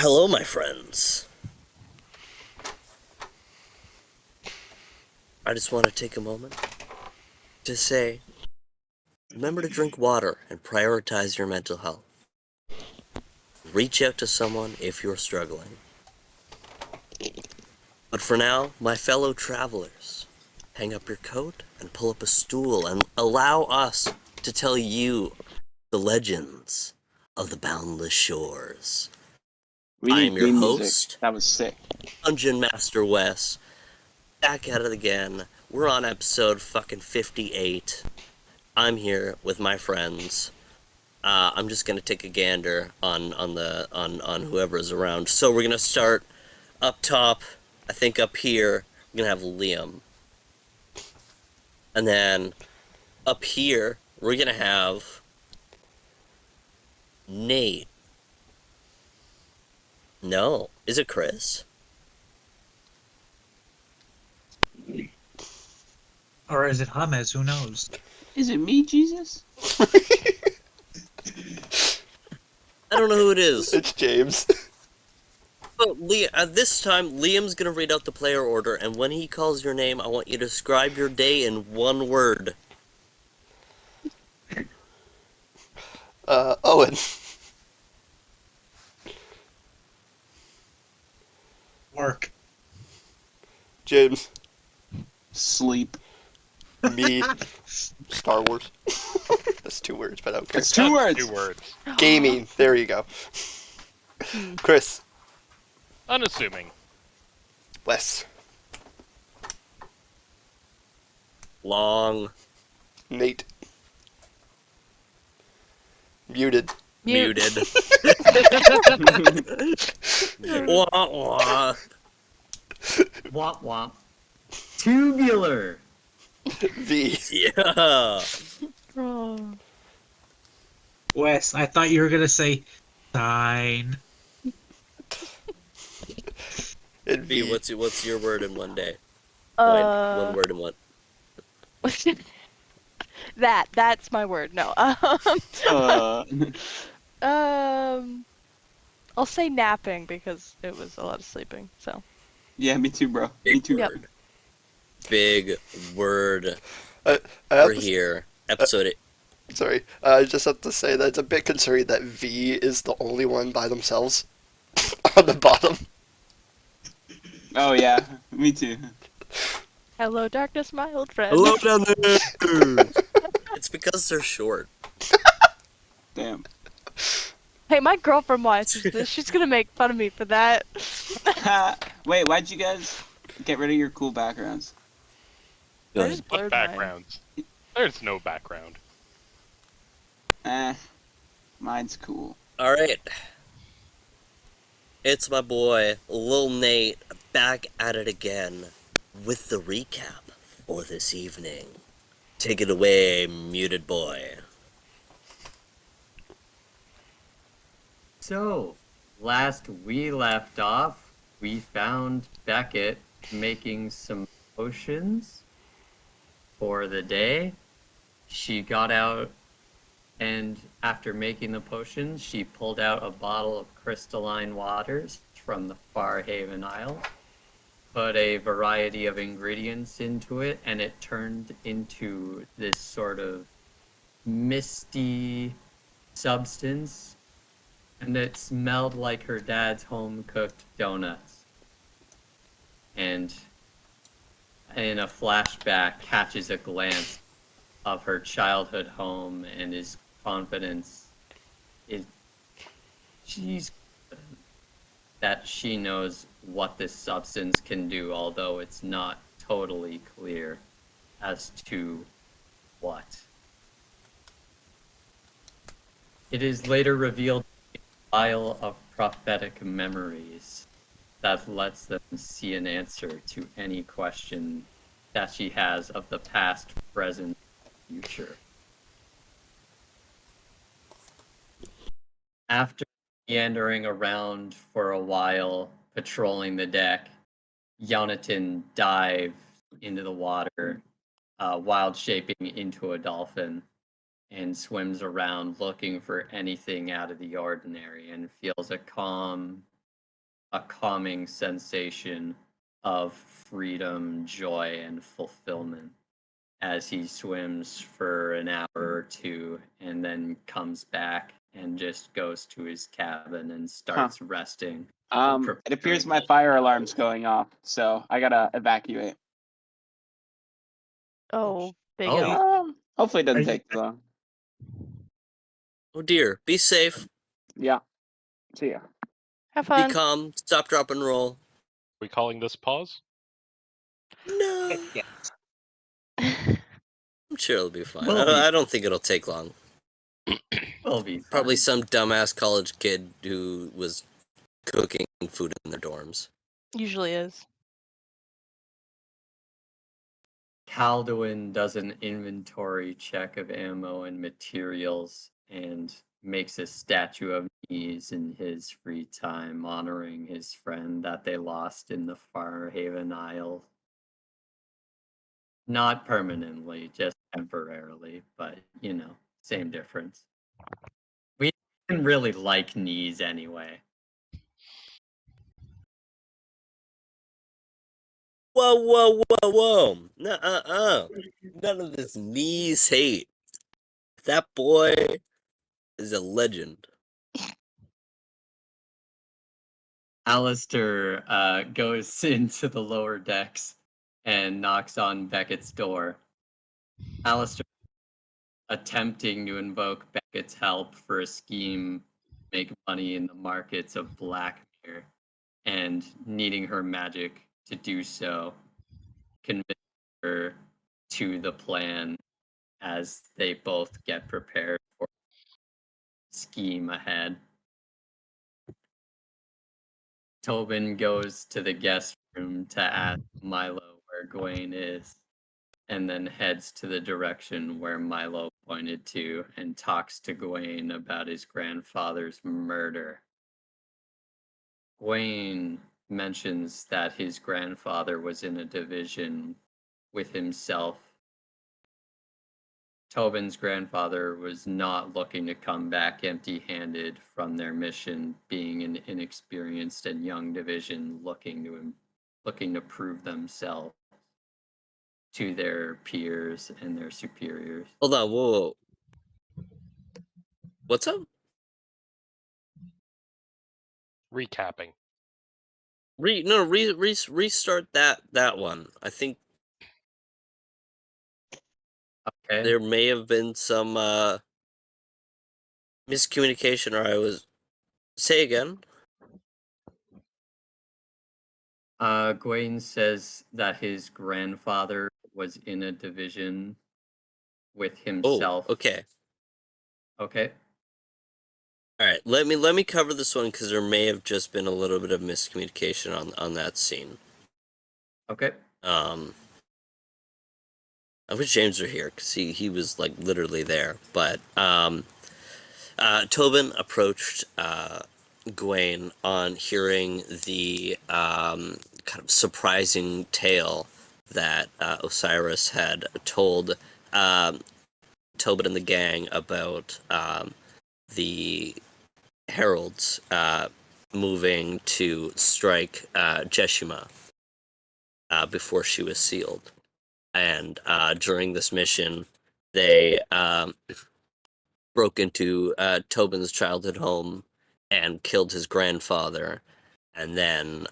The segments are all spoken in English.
Hello, my friends. I just want to take a moment to say, remember to drink water and prioritize your mental health. Reach out to someone if you're struggling. But for now, my fellow travelers, hang up your coat and pull up a stool and allow us to tell you the legends of the boundless shores. We I need am your theme music. host, That was sick. Dungeon Master Wes, back at it again. We're on episode fucking 58. I'm here with my friends. I'm just gonna take a gander on whoever's around. So we're gonna start up top. I think up here we're gonna have Liam, and then up here we're gonna have Nate. No, is it Chris? Or is it James? Who knows? Is it me, Jesus? I don't know who it is. It's James. But this time Liam's gonna read out the player order, and when he calls your name, I want you to describe your day in one word. Owen. Work. James. Sleep. Me. Star Wars. That's 2 words, but I don't care. It's 2 words. 2 words. Gaming. There you go. Chris. Unassuming. Wes. Long. Nate. Muted. Muted. Wah, wah. Womp womp. Tubular. V. Yeah. Wes, I thought you were gonna say sign. And B, V. what's your word in one day? One word in one. That's my word. No. I'll say napping because it was a lot of sleeping. So. Yeah, me too, bro. Me Big too. word. Big word. I We're have to, here. Episode 8. sorry. I just have to say that it's a bit concerning that V is the only one by themselves on the bottom. Oh yeah, me too. Hello, darkness, my old friend. Hello down there. It's because they're short. Damn. Hey, my girlfriend watches this. She's gonna make fun of me for that. Wait, why'd you guys get rid of your cool backgrounds? I just What blurred mine. backgrounds? There's no background. Mine's cool. All right. It's my boy, Lil Nate, back at it again with the recap for this evening. Take it away, muted boy. So, last we left off, we found Beckett making some potions for the day. She got out, and after making the potions, she pulled out a bottle of crystalline waters from the Farhaven Isles, put a variety of ingredients into it, and it turned into this sort of misty substance, and it smelled like her dad's home-cooked donuts. And in a flashback, catches a glance of her childhood home, and his confidence is she's confident that she knows what this substance can do, although it's not totally clear as to what. It is later revealed a vial of prophetic memories that lets them see an answer to any question that she has of the past, present, future. After meandering around for a while, patrolling the deck, Jonathan dives into the water, wild shaping into a dolphin, and swims around looking for anything out of the ordinary, and feels a calm a calming sensation of freedom, joy, and fulfillment as he swims for an hour or two and then comes back and just goes to his cabin and starts resting. It appears my fire alarm's going off, so I gotta evacuate. Oh, big Oh. O. Hopefully it doesn't Are you- take too long. Oh dear. Be safe. Yeah. See ya. Have Be fun. calm. Stop, drop, and roll. We calling this pause? No. Yeah. I'm sure it'll be fine. Will be. I don't think it'll take long. Will be Probably fine. some dumbass college kid who was cooking food in their dorms. Usually is. Calduin does an inventory check of ammo and materials and makes a statue of Knees in his free time, honoring his friend that they lost in the Farhaven Isle. Not permanently, just temporarily, but you know, same difference. We didn't really like Knees anyway. Whoa, whoa, whoa, whoa. Nuh-uh-uh. None of this knees hate. That boy is a legend. Alistair goes into the lower decks and knocks on Beckett's door. Alistair attempting to invoke Beckett's help for a scheme to make money in the markets of Blackmere and needing her magic to do so, convince her to the plan as they both get prepared for the scheme ahead. Tobin goes to the guest room to ask Milo where Gawain is, and then heads to the direction where Milo pointed to and talks to Gawain about his grandfather's murder. Gawain mentions that his grandfather was in a division with himself. Tobin's grandfather was not looking to come back empty-handed from their mission, being an inexperienced and young division looking to prove themselves to their peers and their superiors. Hold on, whoa. What's up? Recapping. Restart that one. I think Okay. there may have been some miscommunication, or I was say again. Gawain says that his grandfather was in a division with Oh, himself. okay. Okay. All right. Let me cover this one because there may have just been a little bit of miscommunication on that scene. Okay. I wish James were here because he was like literally there. But Tobin approached Gawain on hearing the kind of surprising tale that Osiris had told Tobin and the gang about the heralds moving to strike Jeshima before she was sealed. And during this mission, they broke into Tobin's childhood home and killed his grandfather, and then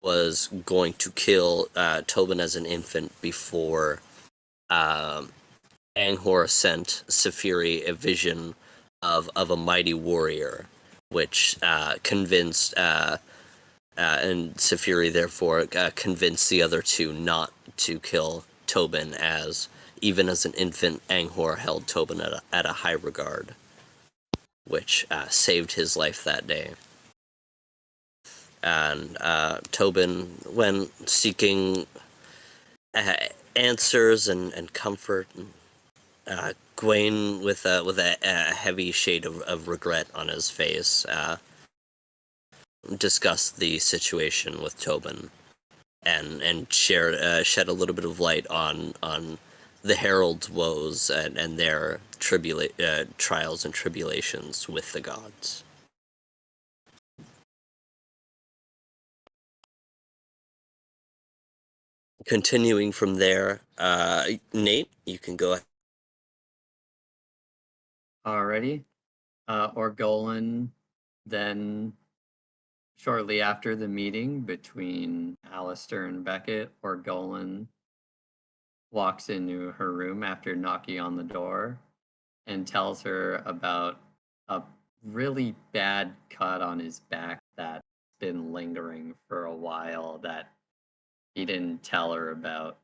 was going to kill Tobin as an infant before Anghor sent Saphiri a vision of a mighty warrior, which convinced and Saphiri therefore convinced the other two not to kill Tobin, as even as an infant, Anghor held Tobin at a high regard, which saved his life that day. And Tobin, when seeking answers and comfort, Gawain, with a heavy shade of regret on his face, discussed the situation with Tobin, and shed a little bit of light on the herald's woes and their trials and tribulations with the gods. continuing from there, Nate, you can go ahead. Alrighty. Orgolan then, shortly after the meeting between Alistair and Beckett, Orgolan walks into her room after knocking on the door and tells her about a really bad cut on his back that's been lingering for a while that he didn't tell her about.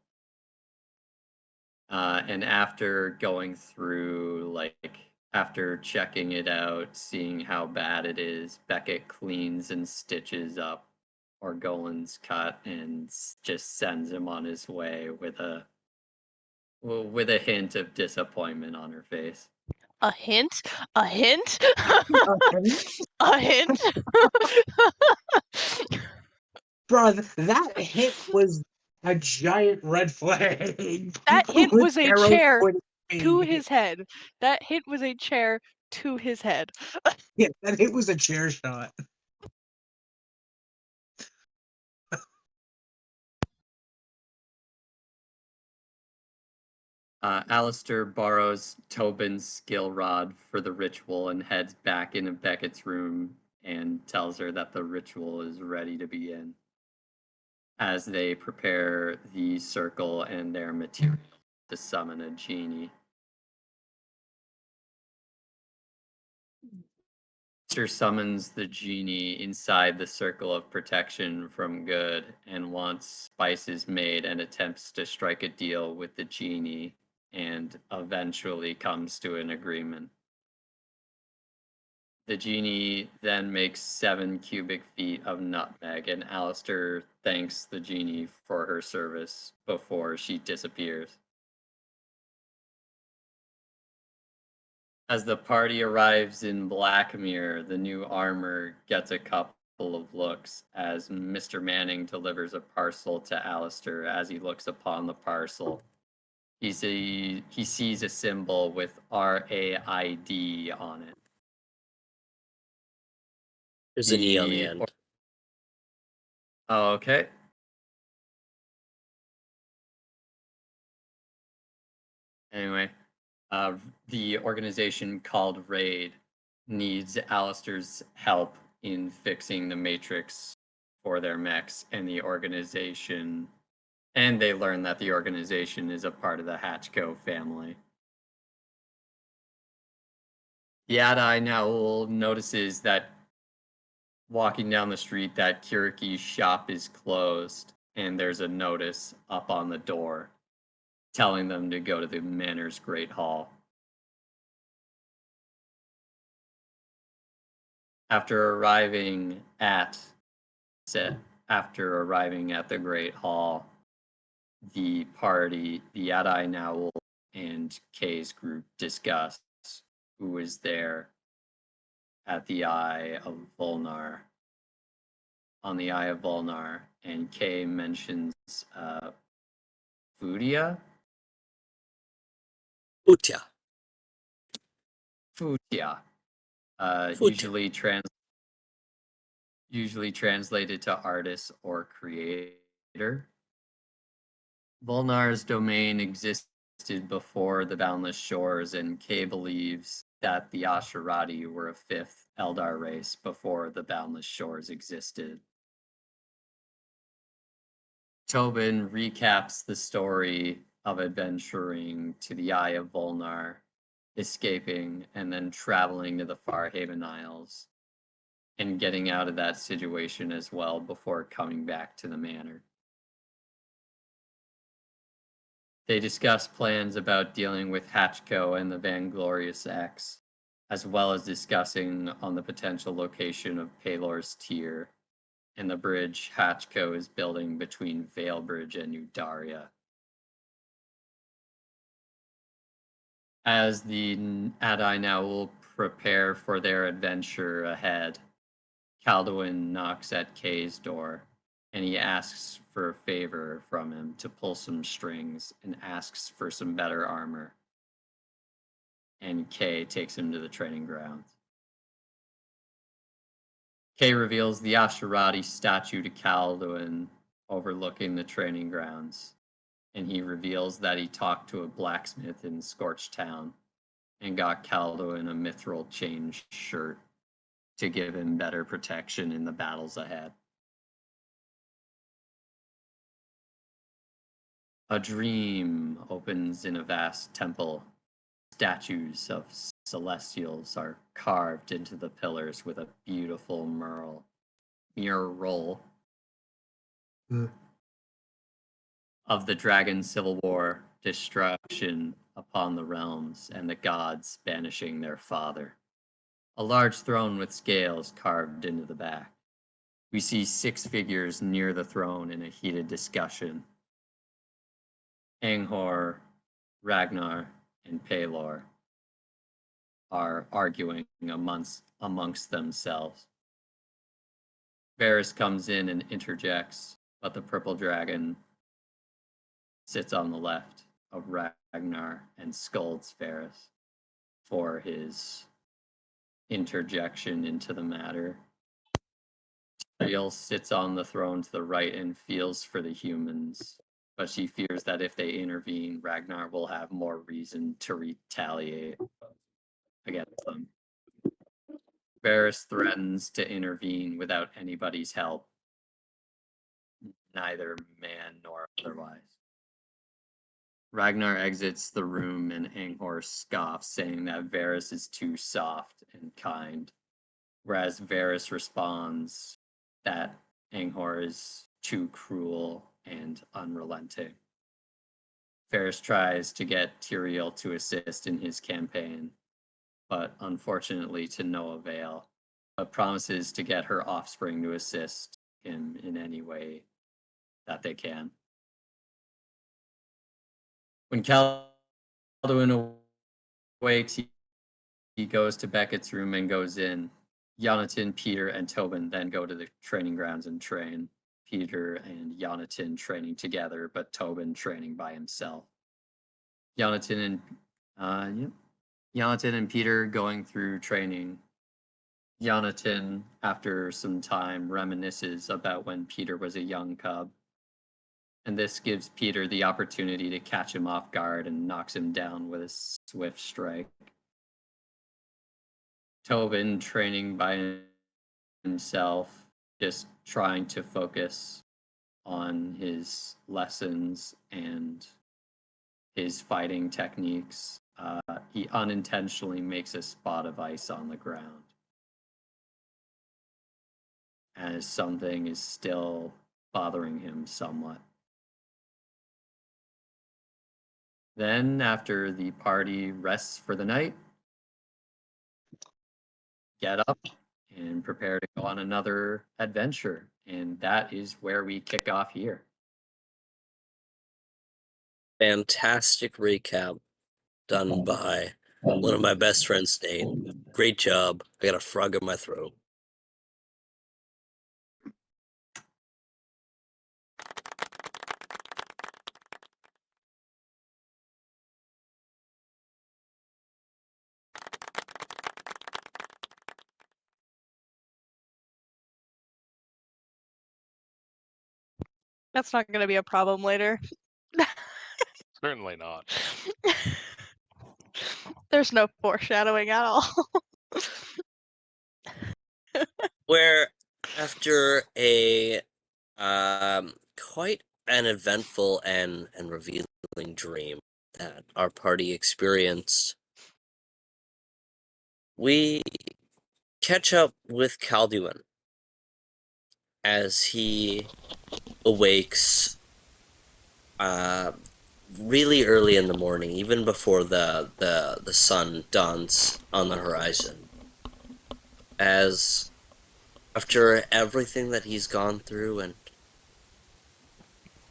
And after going through, after checking it out, seeing how bad it is, Beckett cleans and stitches up Orgolan's cut and just sends him on his way with a hint of disappointment on her face. A hint? A hint? A hint? Bro, that hit was a giant red flag. That hint With was a arrows chair pointing at to me. his head. That hint was a chair to his head. Yeah, that hit was a chair shot. Alistair borrows Tobin's skill rod for the ritual and heads back into Beckett's room and tells her that the ritual is ready to begin as they prepare the circle and their material to summon a genie. Alistair summons the genie inside the circle of protection from good, and once spices made and attempts to strike a deal with the genie and eventually comes to an agreement. The genie then makes 7 cubic feet of nutmeg, and Alistair thanks the genie for her service before she disappears. As the party arrives in Blackmere, the new armor gets a couple of looks as Mr. Manning delivers a parcel to Alistair. As he looks upon the parcel, he sees a symbol with RAID on it. There's an E on the end. Oh, okay. Anyway, the organization called RAID needs Alistair's help in fixing the Matrix for their mechs, and they learn that the organization is a part of the Hatchco family. Yadai now notices that walking down the street that Kiriki's shop is closed, and there's a notice up on the door telling them to go to the Manor's Great Hall. After arriving at the Great Hall, the party, the Yadai Naul and Kay's group discuss who is there at the Eye of Volnar. On the Eye of Volnar, and Kay mentions Fudia? Utia. Futia. Futia. Usually translated to artist or creator. Volnar's domain existed before the Boundless Shores, and Kay believes that the Asherati were a 5th Eldar race before the Boundless Shores existed. Tobin recaps the story of adventuring to the Eye of Volnar, escaping, and then traveling to the Farhaven Isles, and getting out of that situation as well before coming back to the manor. They discuss plans about dealing with Hatchco and the Vanglorious X, as well as discussing on the potential location of Palor's Tier and the bridge Hatchco is building between Valebridge and New Daria. As the Adai now will prepare for their adventure ahead, Calduin knocks at Kay's door, and he asks for a favor from him to pull some strings and asks for some better armor. And Kay takes him to the training grounds. Kay reveals the Asherati statue to Calduin overlooking the training grounds, and he reveals that he talked to a blacksmith in Scorched Town and got Caldo a mithril chain shirt to give him better protection in the battles ahead. A dream opens in a vast temple. Statues of celestials are carved into the pillars with a beautiful mural of the dragon civil war, destruction upon the realms, and the gods banishing their father. A large throne with scales carved into the back. We see 6 figures near the throne in a heated discussion. Anghor, Ragnar, and Pelor are arguing amongst themselves. Varys comes in and interjects, but the purple dragon sits on the left of Ragnar and scolds Varys for his interjection into the matter. Tyrael sits on the throne to the right and feels for the humans, but she fears that if they intervene, Ragnar will have more reason to retaliate against them. Varys threatens to intervene without anybody's help, neither man nor otherwise. Ragnar exits the room and Anghor scoffs, saying that Varys is too soft and kind, whereas Varys responds that Anghor is too cruel and unrelenting. Varys tries to get Tyrael to assist in his campaign, but unfortunately to no avail, but promises to get her offspring to assist him in any way that they can. When Calduin awakes, he goes to Beckett's room and goes in. Jonathan, Peter, and Tobin then go to the training grounds and train. Peter and Jonathan training together, but Tobin training by himself. Jonathan and Peter going through training. Jonathan, after some time, reminisces about when Peter was a young cub, and this gives Peter the opportunity to catch him off guard and knocks him down with a swift strike. Tobin training by himself, just trying to focus on his lessons and his fighting techniques. He unintentionally makes a spot of ice on the ground, as something is still bothering him somewhat. Then, after the party rests for the night, get up and prepare to go on another adventure. And that is where we kick off here. Fantastic recap done by one of my best friends, Nate. Great job. I got a frog in my throat. That's not gonna be a problem later. Certainly not. There's no foreshadowing at all. Where after a quite an eventful and revealing dream that our party experienced, we catch up with Calduin as he awakes really early in the morning, even before the sun dawns on the horizon. As after everything that he's gone through and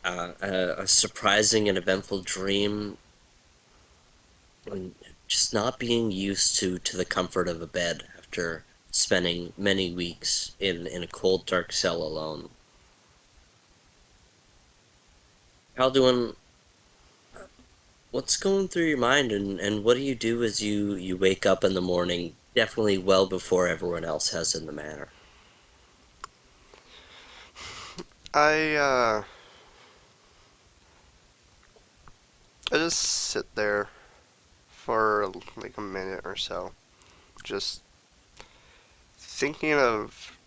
a surprising and eventful dream, and just not being used to the comfort of a bed after spending many weeks in a cold, dark cell alone. Calduin, what's going through your mind, and what do you do as you wake up in the morning, definitely well before everyone else has in the manor? I I just sit there for like a minute or so, just thinking of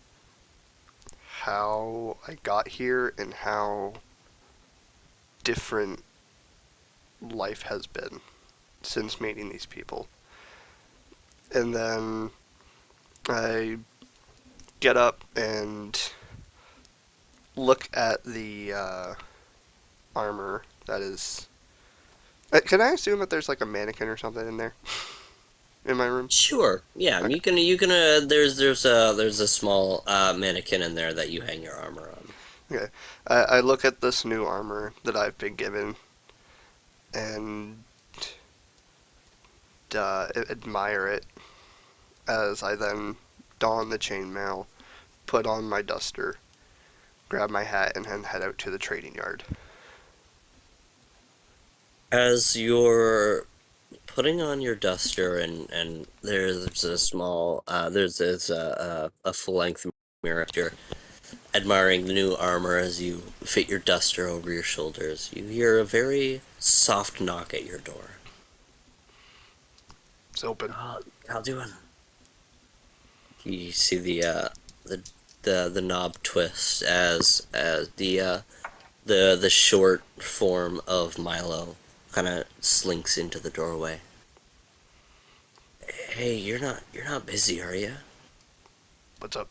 how I got here and how different life has been since meeting these people. And then I get up and look at the armor that is. Can I assume that there's like a mannequin or something in there in my room? Sure. Yeah, Okay. there's a small mannequin in there that you hang your armor on. Okay. I look at this new armor that I've been given and admire it as I then don the chainmail, put on my duster, grab my hat, and then head out to the trading yard. As you're putting on your duster and there's a small there's a full length mirror. You're admiring the new armor as you fit your duster over your shoulders. You hear a very soft knock at your door. It's open. How doing? You see the the knob twist as the short form of Milo kind of slinks into the doorway. Hey, you're not busy, are you? What's up?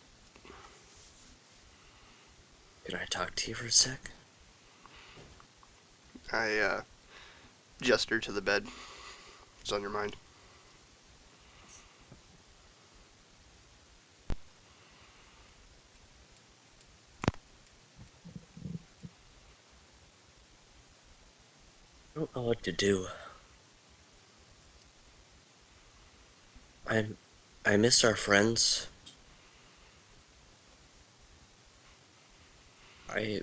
Can I talk to you for a sec? I gesture to the bed. What's on your mind? I don't know what to do. I I miss our friends. I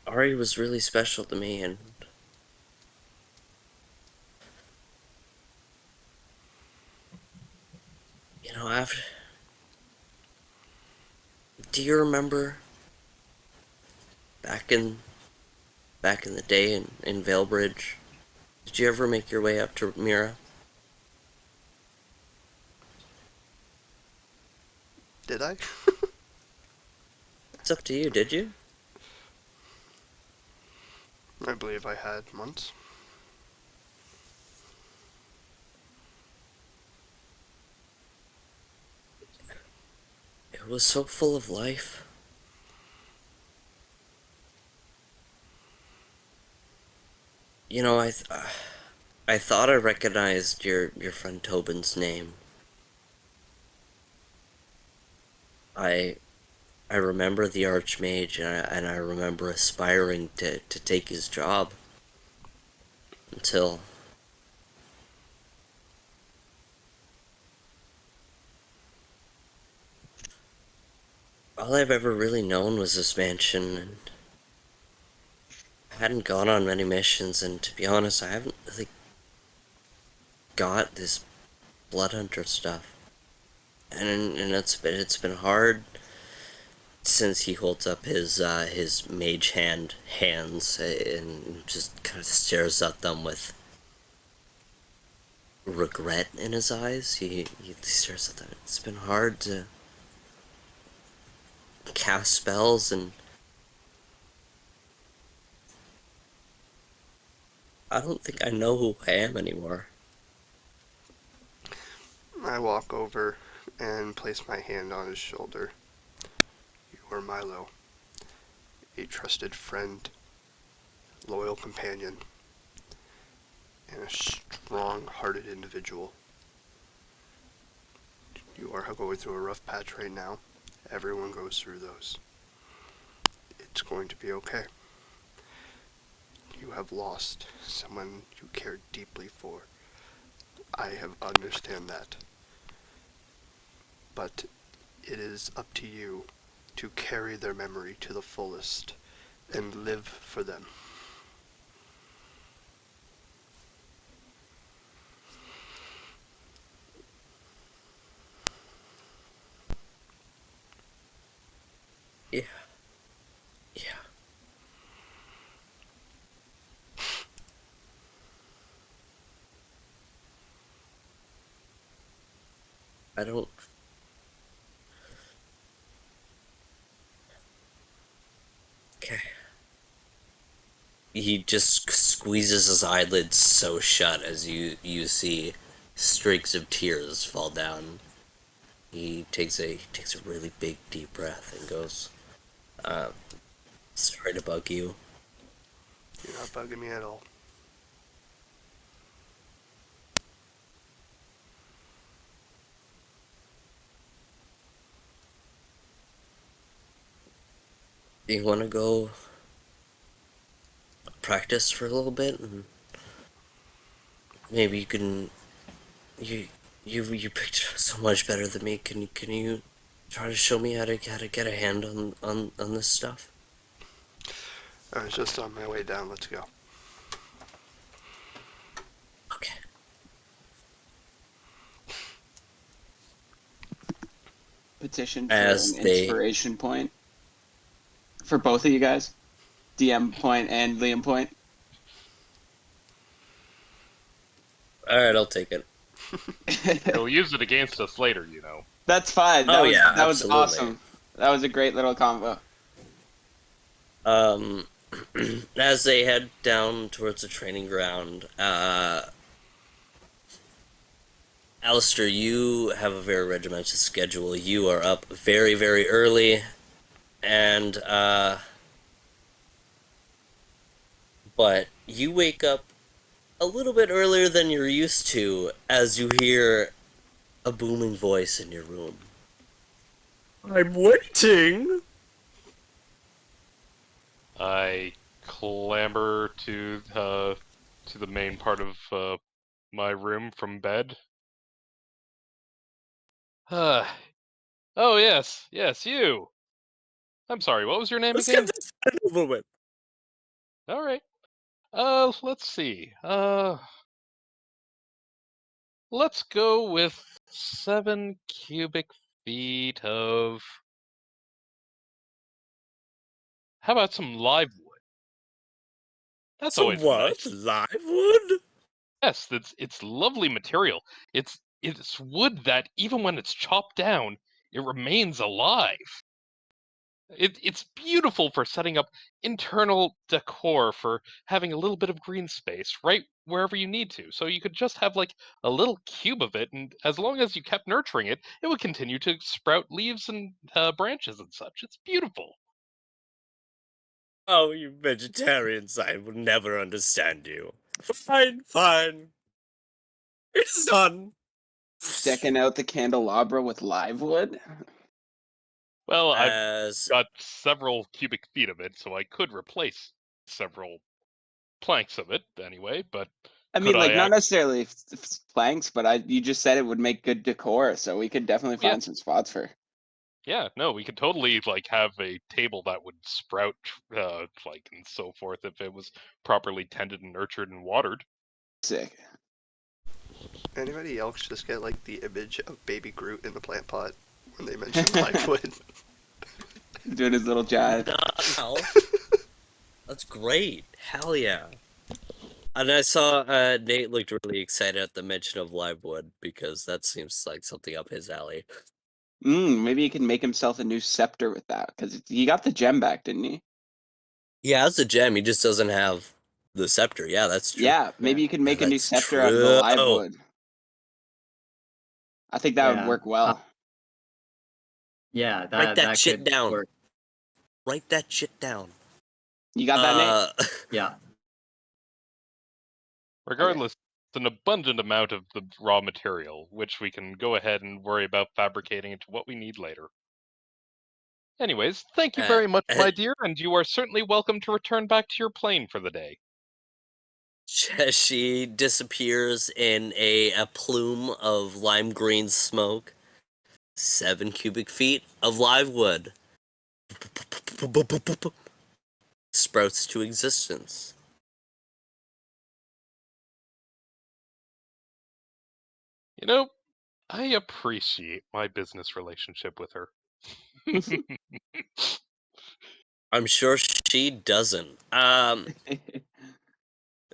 Ari was really special to me, and after. Do you remember back in back in the day in Valebridge? Did you ever make your way up to Mira? Did I? It's up to you. Did you? I believe I had once. It was so full of life. I thought I recognized your friend Tobin's name. I I remember the Archmage, and I remember aspiring to take his job until all I've ever really known was this mansion, and I hadn't gone on many missions, and to be honest, I haven't really got this blood hunter stuff. And it's been hard since he holds up his mage hands and just kind of stares at them with regret in his eyes. He stares at them. It's been hard to cast spells, and I don't think I know who I am anymore. I walk over and place my hand on his shoulder. You are Milo, a trusted friend, loyal companion, and a strong-hearted individual. You are going through a rough patch right now. Everyone goes through those. It's going to be okay. You have lost someone you cared deeply for. I have understand that. But it is up to you to carry their memory to the fullest and live for them. Yeah, yeah. I don't. Okay. He just squeezes his eyelids so shut as you see streaks of tears fall down. He takes a really big deep breath and goes, "Sorry to bug you." You're not bugging me at all. Do you want to go practice for a little bit, and maybe you can you you picked it up so much better than me. Can you try to show me how to get a hand on this stuff? I was just on my way down. Let's go. Okay. Petition for As an they inspiration point for both of you guys, DM point and Liam point. All right, I'll take it. He'll use it against us later, you know. That's fine. Oh yeah, That was absolutely. awesome. That was a great little combo. Um, as they head down towards the training ground, Alistair, you have a very regimented schedule. You are up very, very early, and but you wake up a little bit earlier than you're used to as you hear a booming voice in your room. I'm waiting. I clamber to the main part of my room from bed. Uh, oh yes, yes, you. I'm sorry, what was your name Let's get again? this over with. All right. Let's see. Let's go with 7 cubic feet of. How about some live wood? That's Some always what? nice. Live wood? Yes, it's lovely material. It's wood that even when it's chopped down, it remains alive. It's beautiful for setting up internal decor, for having a little bit of green space right wherever you need to. So you could just have like a little cube of it, and as long as you kept nurturing it, it would continue to sprout leaves and branches and such. It's beautiful. Oh, you vegetarians, I would never understand you. Fine, fine. It's done. Decking out the candelabra with live wood. Well, I've As got several cubic feet of it, so I could replace several planks of it anyway. But I could mean, I like not act? necessarily planks, but you just said it would make good decor, so we could definitely Yeah, find some spots for. yeah, no, we could totally like have a table that would sprout, like and so forth if it was properly tended and nurtured and watered. Sick. Anybody else just get like the image of Baby Groot in the plant pot when they mention live wood? Doing his little jive. not now. That's great. Hell yeah. And I saw Nate looked really excited at the mention of live wood because that seems like something up his alley. Maybe he can make himself a new scepter with that, because he got the gem back, didn't he? He has the gem, he just doesn't have the scepter. Yeah, that's true. Yeah, maybe you can make a new That's scepter out of the true. live wood. I think that would Yeah. work well. Yeah, Write that that shit could down. work. Write that shit down. You got that, Nate? Yeah. Regardless, it's an abundant amount of the raw material, which we can go ahead and worry about fabricating into what we need later. Anyways, thank you uh, very much, uh, my dear, and you are certainly welcome to return back to your plane for the day. she disappears in a plume of lime green smoke. 7 cubic feet of live wood sprouts to existence. You know, I appreciate my business relationship with her. I'm sure she doesn't.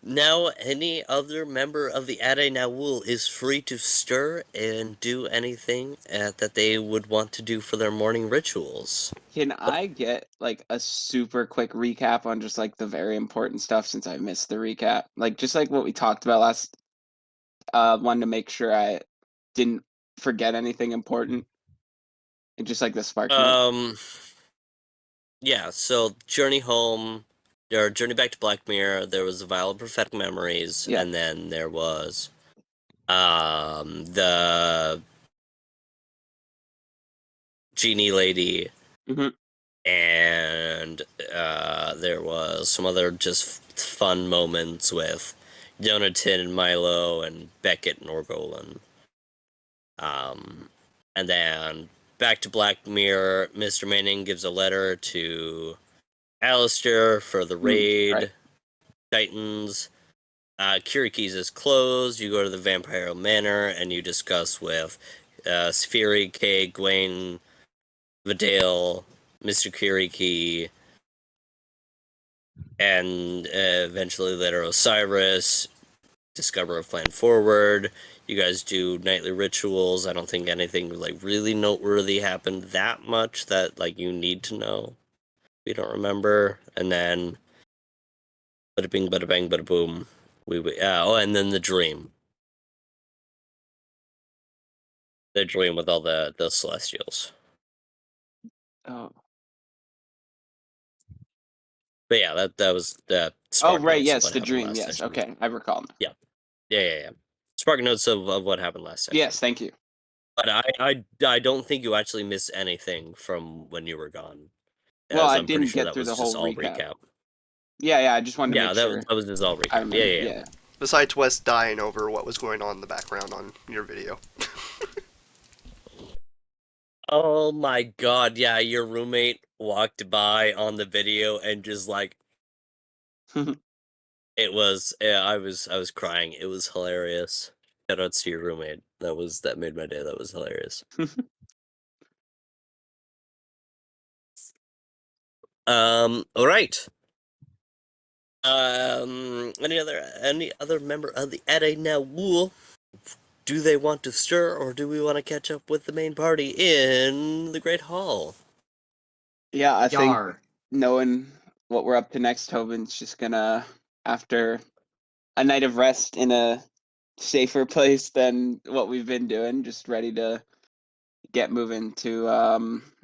Now, any other member of the Ade Nawul is free to stir and do anything that they would want to do for their morning rituals. Can I get like a super quick recap on just like the very important stuff since I missed the recap? Like just like what we talked about last wanted to make sure I didn't forget anything important. And just like the spark note. Yeah, so Journey Home, or Journey Back to Black Mirror, there was the Vial of Prophetic Memories, Yeah. and then there was the Genie Lady, Mhm. and there was some other just fun moments with Jonathan and Milo and Beckett and Orgolan. And then back to Black Mirror, Mr. Manning gives a letter to Alistair for the raid. Right. Titans. Kiriki's is closed. You go to the Vampire Manor and you discuss with Spheri, Kay, Gwen, Vidale, Mr. Kiriki, and eventually later Osiris. Discover a plan forward. You guys do nightly rituals. I don't think anything like really noteworthy happened that much that like you need to know. We don't remember. And then bada bing, bada bang, bada boom. And then the dream. The dream with all the Celestials. Oh. But yeah, that was the Oh spark right, notes of yes, what the happened dream. last Yes. session. Okay. I recall now. Yeah. Spark notes of what happened last session. Yes, thank you. But I don't think you actually missed anything from when you were gone. Well, As I I'm pretty didn't sure get that through was the just whole all recap. recap. Yeah, I just wanted to Yeah, make sure that was just all recap. I remember. Yeah. Besides Wes dying over what was going on in the background on your video. Oh my god, yeah, your roommate walked by on the video and just like it was I was crying. It was hilarious. Shout outs to your roommate. That made my day. That was hilarious. All right. Any other member of the Ade Nawul? Do they want to stir, or do we want to catch up with the main party in the Great Hall? Yeah, I think Yar. knowing what we're up to next, Tobin's just gonna, after a night of rest in a safer place than what we've been doing, just ready to get moving to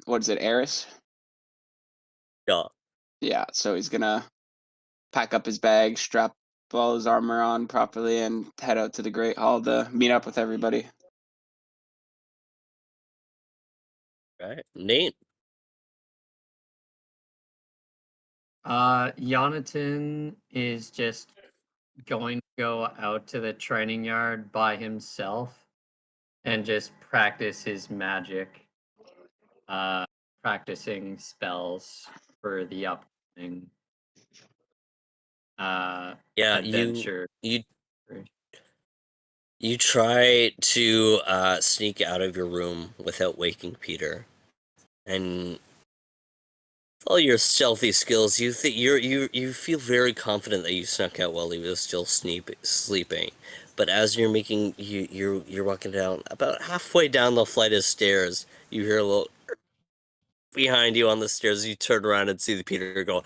what is it, Eris? Yeah. Yeah, so he's gonna pack up his bag, strap all his armor on properly, and head out to the Great Hall to meet up with everybody. Right. Nate. Jonathan is just going to go out to the training yard by himself and just practice his magic, practicing spells for the upcoming Yeah, adventure. you try to sneak out of your room without waking Peter, and all your stealthy skills, you feel very confident that you snuck out while he was still sleeping. But as you're you're walking down about halfway down the flight of stairs, you hear a little behind you on the stairs. You turn around and see the Peter go.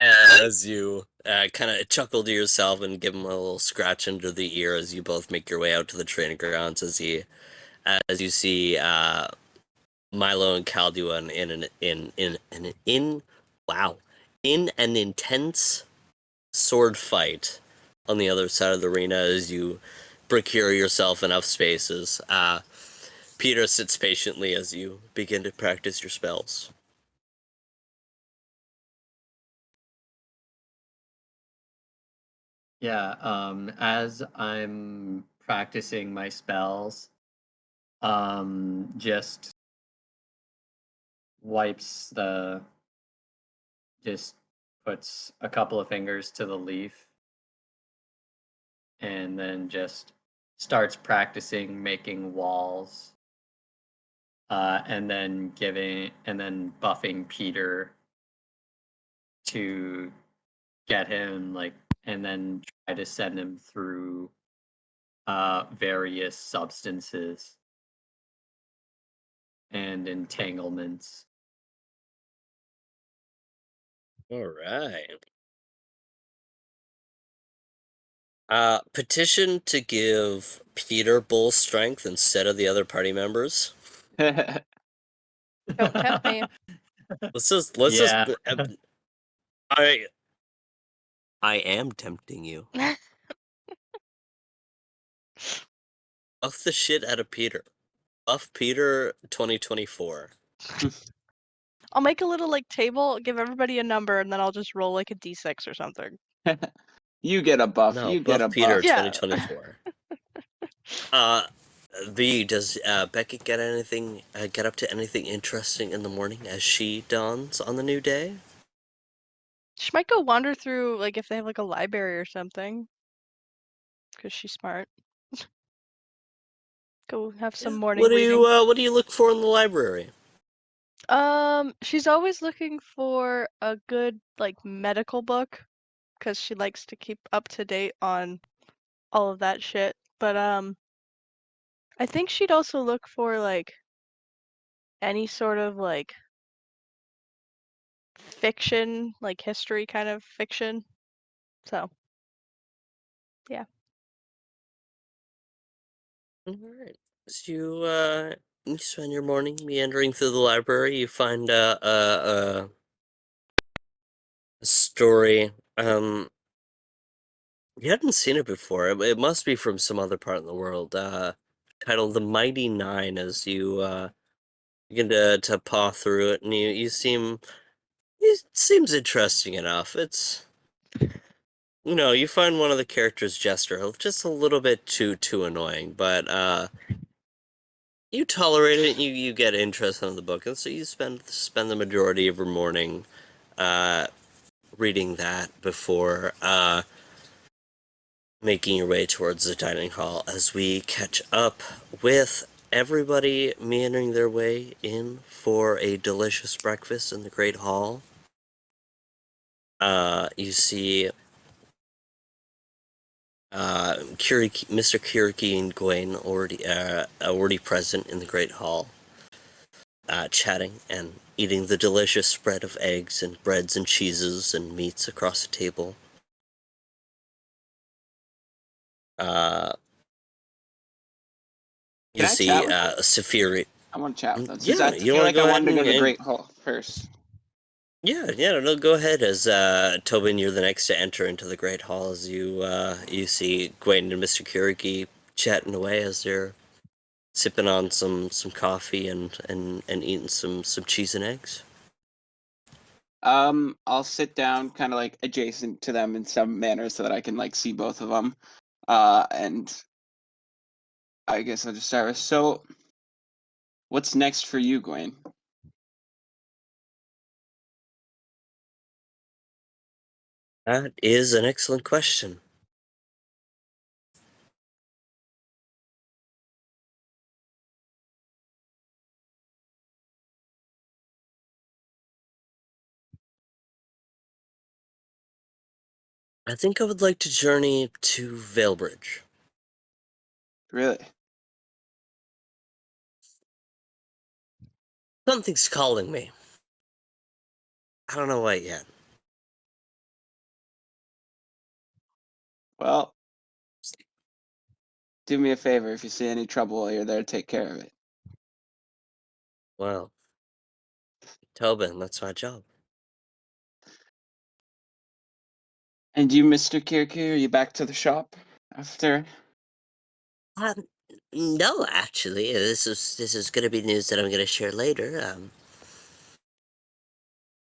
As you kind of chuckle to yourself and give him a little scratch under the ear as you both make your way out to the training grounds, as you see Milo and Calduan in an intense sword fight on the other side of the arena as you procure yourself enough spaces. Peter sits patiently as you begin to practice your spells. Yeah, as I'm practicing my spells, just wipes the, just puts a couple of fingers to the leaf and then just starts practicing making walls, and then buffing Peter to get him, like, and then try to send him through various substances and entanglements. All right. Petition to give Peter bull strength instead of the other party members. Don't tempt me. Let's Yeah. just. I I am tempting you. Buff the shit out of Peter. Buff Peter 2024. I'll make a little like table, give everybody a number, and then I'll just roll like a d6 or something. You get a buff. No, You get buff a Peter buff. Yeah. 2024. V, does Beckett get up to anything interesting in the morning as she dawns on the new day? She might go wander through, like, if they have like a library or something. Because she's smart. Go have some morning reading. What do you look for in the library? She's always looking for a good, like, medical book. Because she likes to keep up to date on all of that shit. But, I think she'd also look for, like, any sort of, like, fiction, like history kind of fiction. So, yeah. Alright. So you spend your morning meandering through the library, you find a story. You hadn't seen it before. It must be from some other part of the world. Titled The Mighty Nine, as you begin to paw through it, and it seems interesting enough. It's, you find one of the characters' gesture just a little bit too annoying, but you tolerate it. You get interest in the book, and so you spend the majority of your morning reading that before making your way towards the dining hall as we catch up with everybody meandering their way in for a delicious breakfast in the Great Hall. You see Mr. Kiriki and Gwen already present in the Great Hall, chatting and eating the delicious spread of eggs and breads and cheeses and meats across the table. You Can I see chat with them? Safiri. I want to chat with them. Since Yeah, I you feel want to like I go ahead wanted to go to the and Great Hall first. yeah, no, go ahead as Tobin, you're the next to enter into the Great Hall as you see Gwen and Mr. Kiriki chatting away as they're sipping on some coffee and eating some cheese and eggs. I'll sit down kind of like adjacent to them in some manner so that I can like see both of them. And I guess I'll just start with, so what's next for you, Gwen? That is an excellent question. I think I would like to journey to Valebridge. Really? Something's calling me. I don't know what yet. Well, do me a favor. If you see any trouble while you're there, take care of it. Well, Tobin, that's my job. And you, Mr. Kirky, are you back to the shop after? Um, no, actually, this is going to be news that I'm going to share later.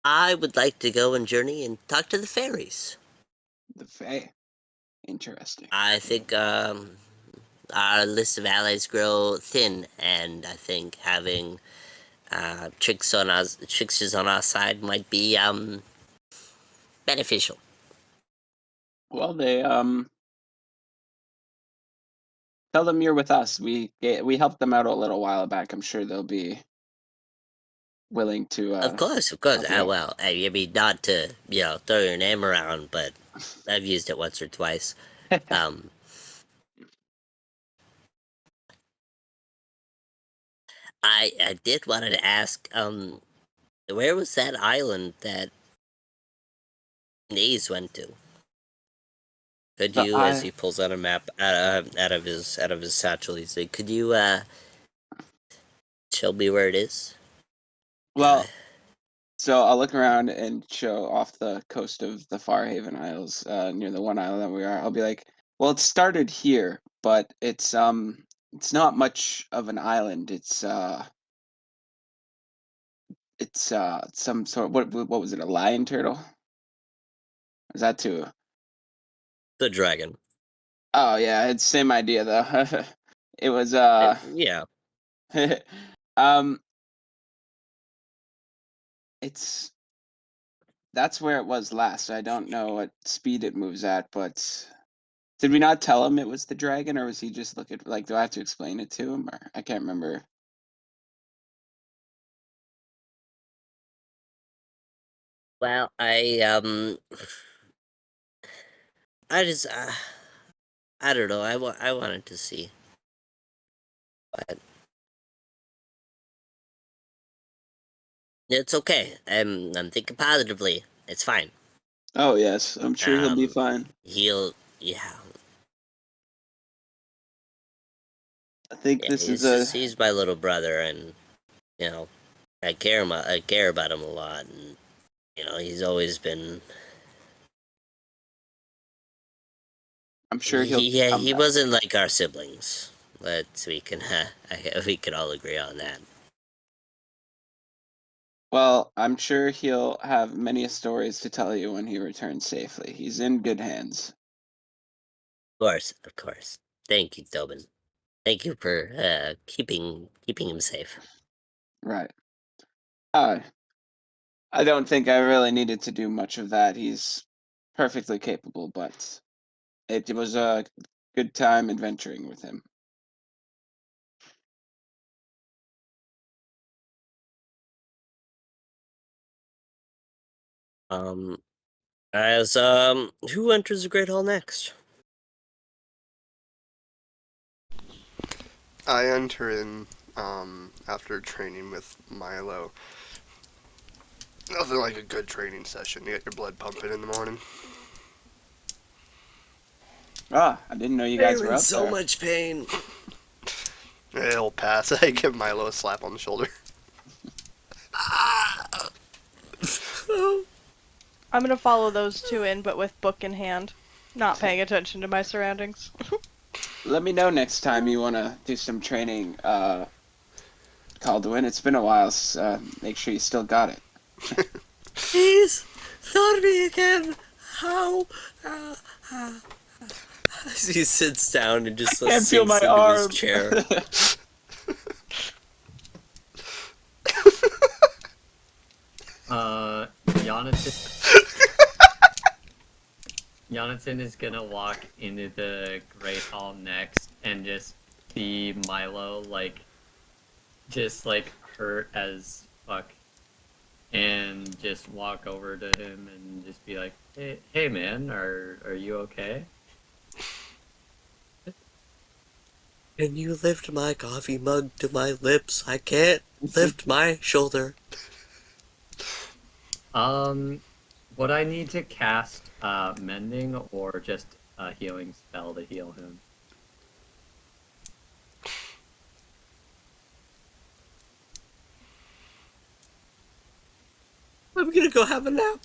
I would like to go and journey and talk to the fairies. The Fae. Interesting. I think our list of allies grow thin, and I think having tricksters on our side might be beneficial. Well, they tell them you're with us. We helped them out a little while back. I'm sure they'll be willing to. Of course, of course. help you out. Well, I mean, not to throw your name around, but I've used it once or twice. Um, I did wanted to ask, where was that island that Naze went to? Could So you, as he pulls out a map out of his satchel, he's like, could you show me where it is? well, so I'll look around and show off the coast of the Farhaven Isles, near the one island that we are. I'll be like, well, it started here, but it's not much of an island. It's some sort. What was it? A lion turtle? Is that too? The dragon. Oh yeah, it's same idea though. It was Yeah. um, it's that's where it was last. I don't know what speed it moves at, but did we not tell him it was the dragon, or was he just looking like? Do I have to explain it to him, or I can't remember. Well, I just I don't know. I wanted to see, but it's okay. I'm thinking positively. It's fine. Oh yes, I'm sure he'll be fine. He'll yeah. I think Yeah, this is a. he's my little brother, and you know, I care about him a lot, and he's always been. I'm sure he'll Yeah, come he back. wasn't like our siblings. We can we can all agree on that. Well, I'm sure he'll have many stories to tell you when he returns safely. He's in good hands. Of course, of course. Thank you, Tobin. Thank you for keeping him safe. Right. Uh, I don't think I really needed to do much of that. He's perfectly capable, but it was a good time adventuring with him. Um, as who enters the Great Hall next? I enter in after training with Milo. Nothing like a good training session. You get your blood pumping in the morning. Ah, I didn't know you guys were out there. much pain. It'll pass. I give Milo a slap on the shoulder. I'm gonna follow those two in, but with book in hand, not paying attention to my surroundings. Let me know next time you want to do some training, Calduin. It's been a while. Make sure you still got it. Please, thought me again. How? He sits down and just Can't feel sinks my into arm. his chair. Jonathan is gonna walk into the Great Hall next and just see Milo just hurt as fuck, and just walk over to him and just be like, hey man, are you okay? Can you lift my coffee mug to my lips? I can't lift my shoulder. Would I need to cast mending or just a healing spell to heal him? I'm gonna go have a nap.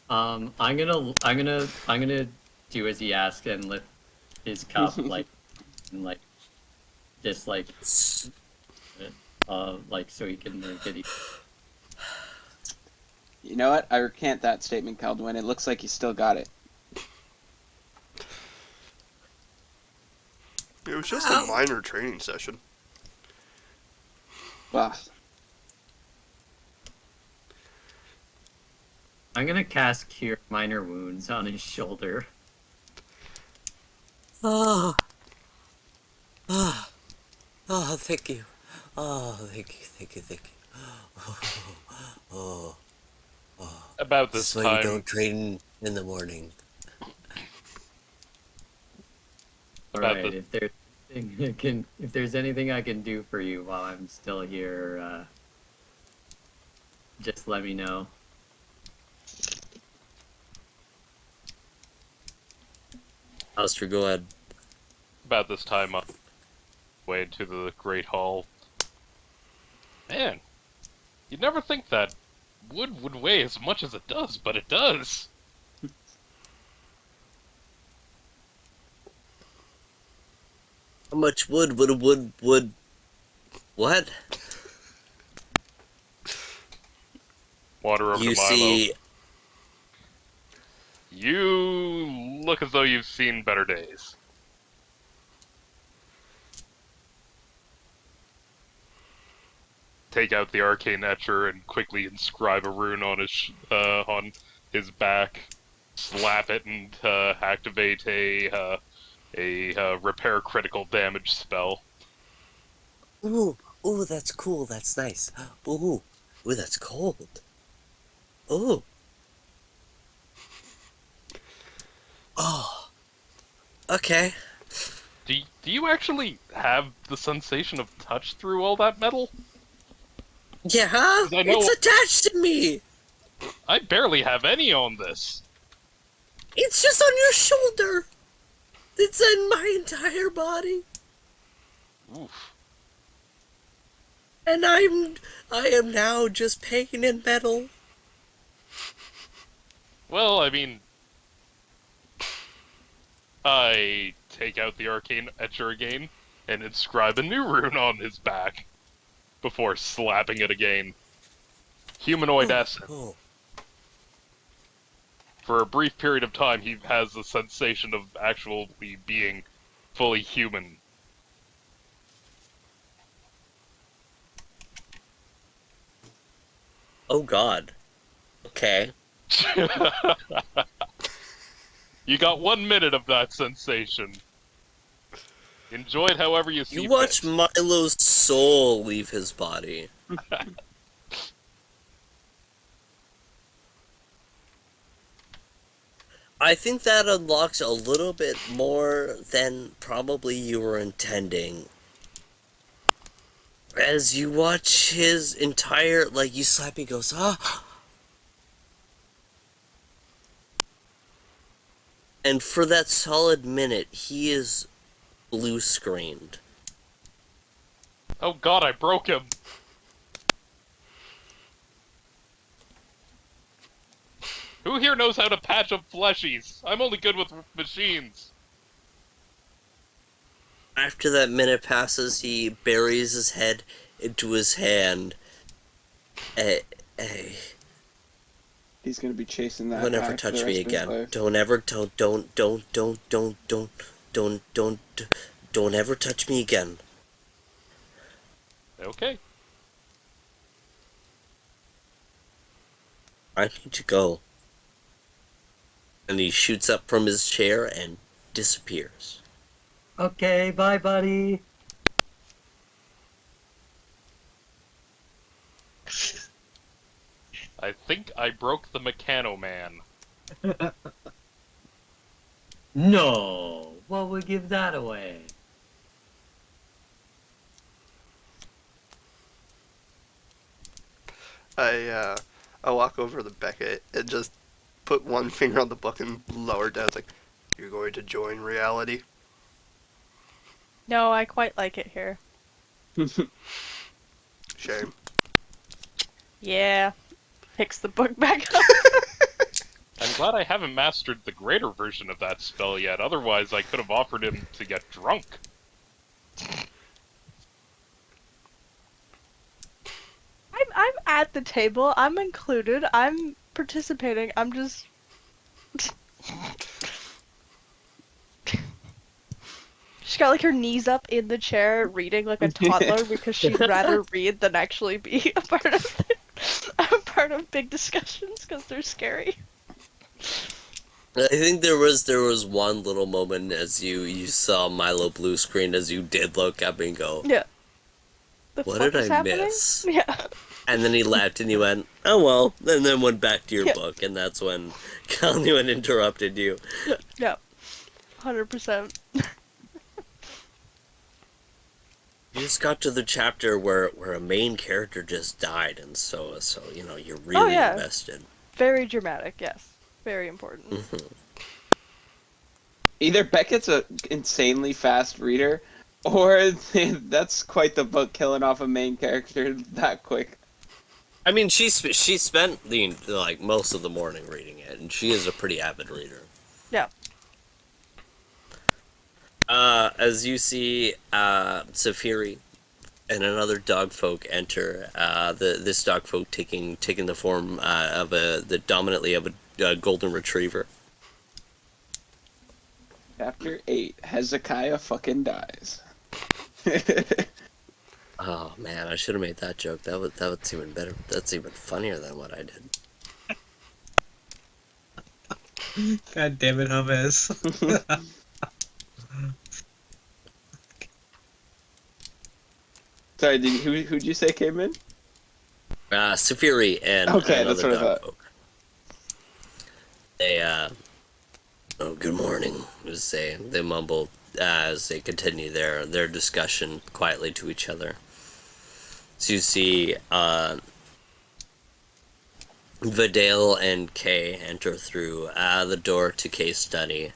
I'm gonna do as he asks and lift his cup and just so he can get. You know what? I recant that statement, Calduin. It looks like you still got it. It was just a minor training session. Well, I'm gonna cast Cure Minor Wounds on his shoulder. Oh, oh, oh, thank you. Oh, thank you. Oh, About this this is why you time, don't train in the morning. All about right, this. if there's anything I can do for you while I'm still here, just let me know. Alistair, go ahead. About this time, on the way to the Great Hall. Man, you'd never think that wood would weigh as much as it does, but it does. How much wood what? Water over to You Milo. see, You look as though you've seen better days. Take out the arcane etcher and quickly inscribe a rune on his back. Slap it and activate a repair critical damage spell. ooh, that's cool, that's nice. Ooh, that's cold. Ooh, oh, okay. Do you actually have the sensation of touch through all that metal? Yeah, 'Cause I it's know attached to me. I barely have any on this. It's just on your shoulder. It's in my entire body. Oof. And I am now just pain and metal. Well, I mean, I take out the arcane etcher again and inscribe a new rune on his back before slapping it again. Humanoid Oh, essence. oh, For a brief period of time, he has the sensation of actually being fully human. oh God. Okay. You got 1 minute of that sensation. Enjoy it however you You see watch fit. Milo's soul leave his body. I think that unlocks a little bit more than probably you were intending. As you watch his entire, like, you slap, he goes, ah. And for that solid minute, he is blue screened. Oh god, I broke him! Who here knows how to patch up fleshies? I'm only good with machines. After that minute passes, he buries his head into his hand. Eh, eh, He's gonna be chasing that don't ever high for the touch me rest of his again. life. Don't ever, don't ever touch me again. Okay. I need to go. And he shoots up from his chair and disappears. Okay, bye, buddy. I think I broke the Mechano Man. No, what would give that away? I walk over to Beckett and just put one finger on the book and lower it down. It's like, you're going to join reality? No, I quite like it here. Shame. Yeah. Picks the book back up. I'm glad I haven't mastered the greater version of that spell yet, otherwise I could have offered him to get drunk. I'm at the table. I'm included. I'm participating. I'm just She's got like her knees up in the chair reading like a toddler because she'd rather read than actually be a part of big discussions because they're scary. I think there was one little moment as you saw Milo blue screen as you did look up and go, Yeah. The What fuck did is I happening? miss? Yeah. And then he laughed and you went, oh well, and then went back to your Yeah. book, and that's when Kalnuan interrupted you. Yeah. 100%. You just got to the chapter where a main character just died, and so you know, you're Oh really yeah. invested. Very dramatic, yes. Very important. Mhm. Either Beckett's a insanely fast reader, or that's quite the book killing off a main character that quick. I mean, she spent the like most of the morning reading it, and she is a pretty avid reader. Yeah. As you see, Safiri and another dogfolk enter. This dogfolk taking the form of dominantly of a golden retriever. Chapter 8, Hezekiah fucking dies. Oh man, I should have made that joke. That's even better. That's even funnier than what I did. God damn it, Hummus. Sorry, who'd you say came in? Safiri and Okay, that's another what I thought. dogfolk. They oh, good morning. They mumble as they continue their discussion quietly to each other. So you see, Vidal and Kay enter through the door to Kay's study.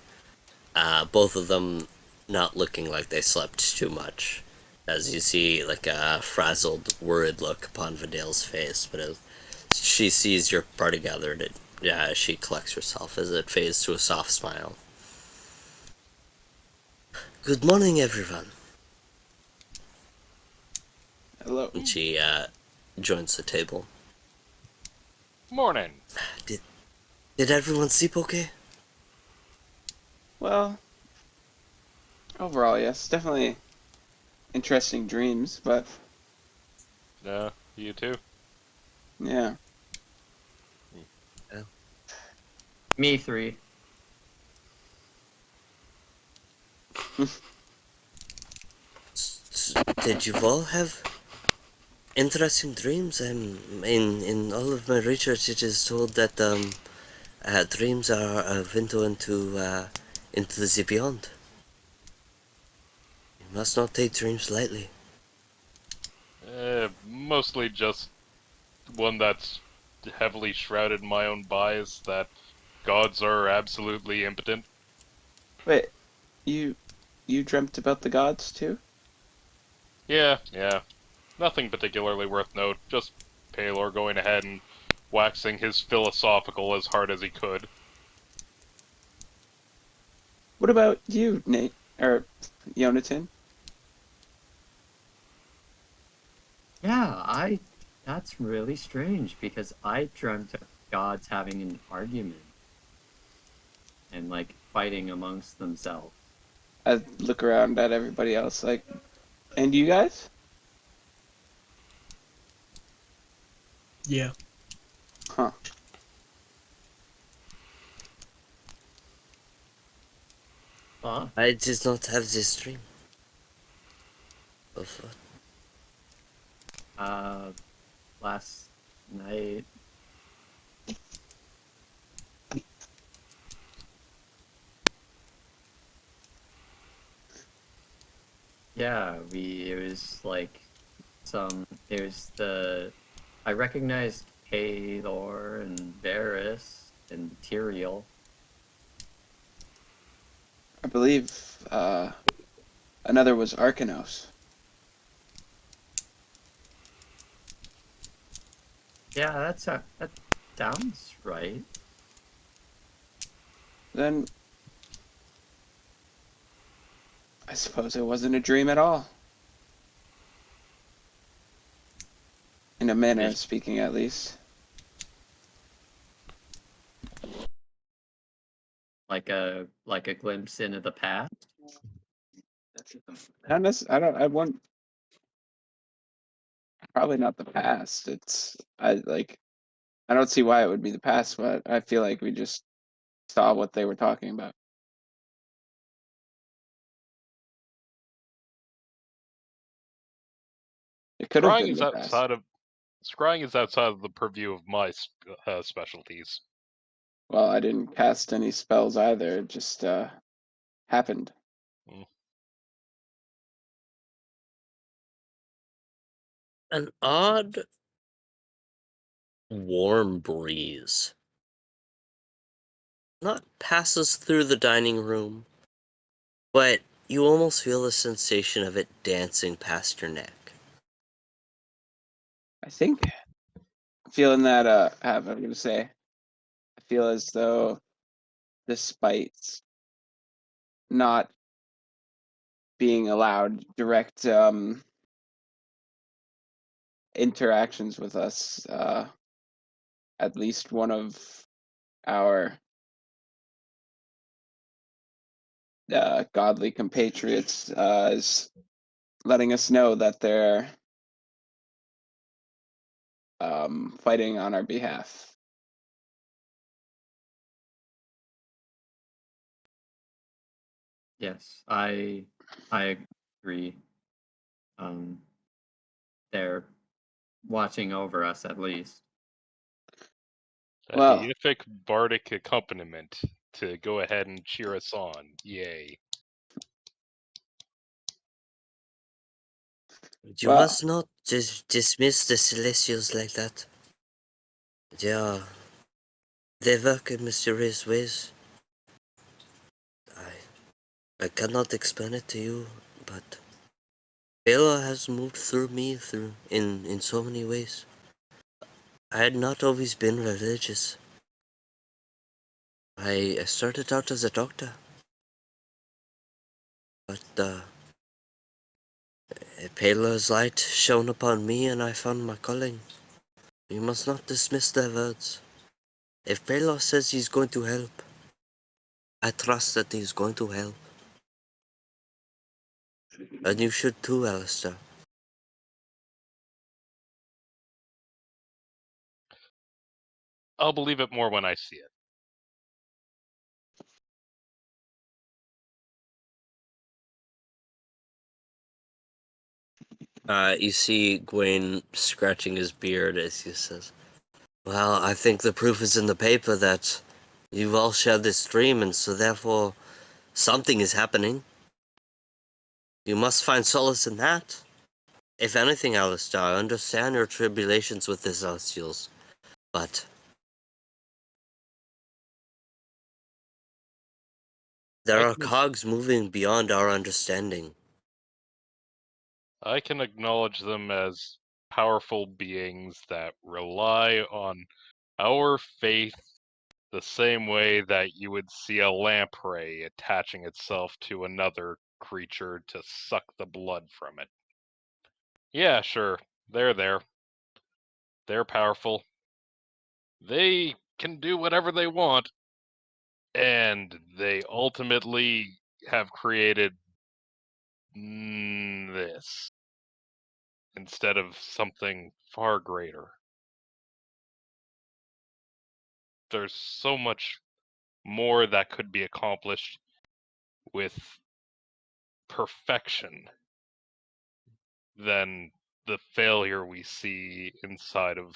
Both of them not looking like they slept too much, as you see like a frazzled, worried look upon Vidal's face. But as she sees your party gathered, she collects herself as it fades to a soft smile. Good morning, everyone. Hello. And she joins the table. Morning. Did everyone sleep okay? Well, overall, yes, definitely interesting dreams, but Yeah, you too. yeah. Me 3. Did you all have interesting dreams? In all of my research, it is told that dreams are a window into the beyond. You must not take dreams lightly. Mostly just one that's heavily shrouded in my own bias that gods are absolutely impotent. Wait, you you dreamt about the gods too? Yeah. Nothing particularly worth note, just Paylor going ahead and waxing his philosophical as hard as he could. What about you, Nate or Yonatan? Yeah, that's really strange because I dreamt of gods having an argument and like fighting amongst themselves. I look around at everybody else like, and you guys? Yeah. Huh. Huh? I did not have this dream. Of what? Last night. Yeah, it was like it was I recognized Paylor and Varys and Tyrael. I believe another was Arcanos. Yeah, that sounds right. Then I suppose it wasn't a dream at all. In a manner of speaking, at least. Like a glimpse into the past. I want probably not the past. I don't see why it would be the past, but I feel like we just saw what they were talking about. It could have Scrying been is the best. outside of the purview of my specialties. Well, I didn't cast any spells either. It just happened. An odd, warm breeze not passes through the dining room, but you almost feel the sensation of it dancing past your neck. I think feeling that I'm gonna say I feel as though despite not being allowed direct interactions with us, at least one of our godly compatriots is letting us know that they're fighting on our behalf. Yes, I agree. They're watching over us at least. A Well, deific bardic accompaniment to go ahead and cheer us on. Yay. You well, must not dismiss the Celestials like that. They they work in mysterious ways. I cannot explain it to you, but Bela has moved through me in so many ways. I had not always been religious. I started out as a doctor, but Pela's light shone upon me and I found my calling. You must not dismiss their words. If Pela says he's going to help, I trust that he's going to help. And you should too, Alistair. I'll believe it more when I see it. You see Gwaine scratching his beard as he says, well, I think the proof is in the paper that you've all shared this dream, and so therefore something is happening. You must find solace in that. If anything, Alistair, I understand your tribulations with the Celestials, but there I are can cogs moving beyond our understanding. I can acknowledge them as powerful beings that rely on our faith the same way that you would see a lamprey attaching itself to another creature to suck the blood from it. Yeah, sure, they're there. They're powerful. They can do whatever they want, and they ultimately have created this instead of something far greater. There's so much more that could be accomplished with perfection than the failure we see inside of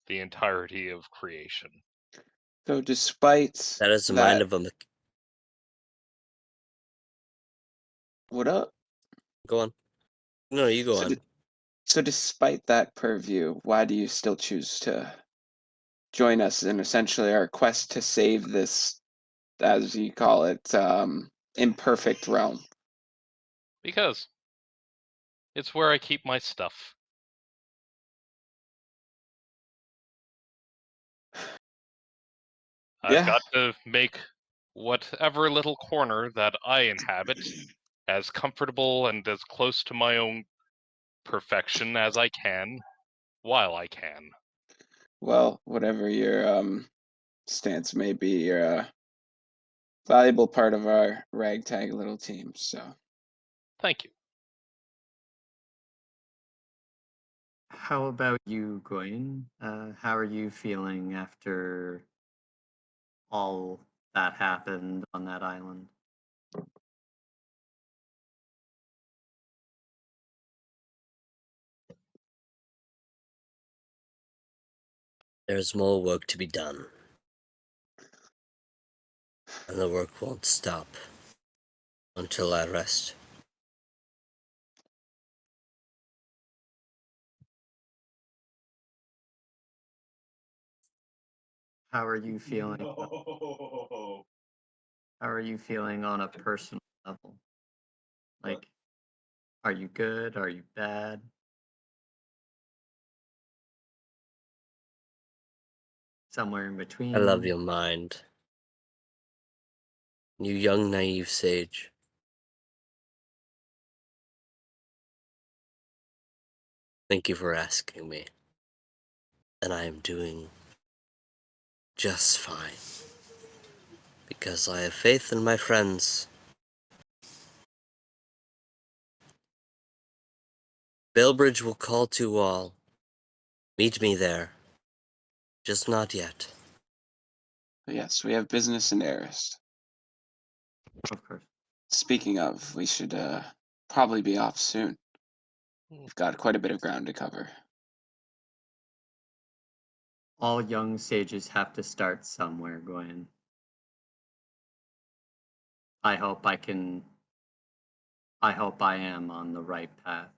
the entirety of creation. so despite That is the mind that, of a... what up? Go on. No, you go So, on. so despite that purview, why do you still choose to join us in essentially our quest to save this, as you call it, imperfect realm? Because it's where I keep my stuff. I've Yeah, got to make whatever little corner that I inhabit as comfortable and as close to my own perfection as I can, while I can. well, whatever your stance may be, you're a valuable part of our ragtag little team. So, Thank you. How about you, Gwen? How are you feeling after all that happened on that island? There's more work to be done. And the work won't stop until I rest. How are you feeling? No. How are you feeling on a personal level? Like, are you good? Are you bad? Somewhere in between? I love your mind. You young, naive sage. Thank you for asking me. And I am doing just fine. Because I have faith in my friends. Bailbridge will call to all. Meet me there. Just not yet. But yes, we have business in Eris. Of course. Speaking of, we should probably be off soon. We've got quite a bit of ground to cover. All young sages have to start somewhere, Gwen. I hope I am on the right path,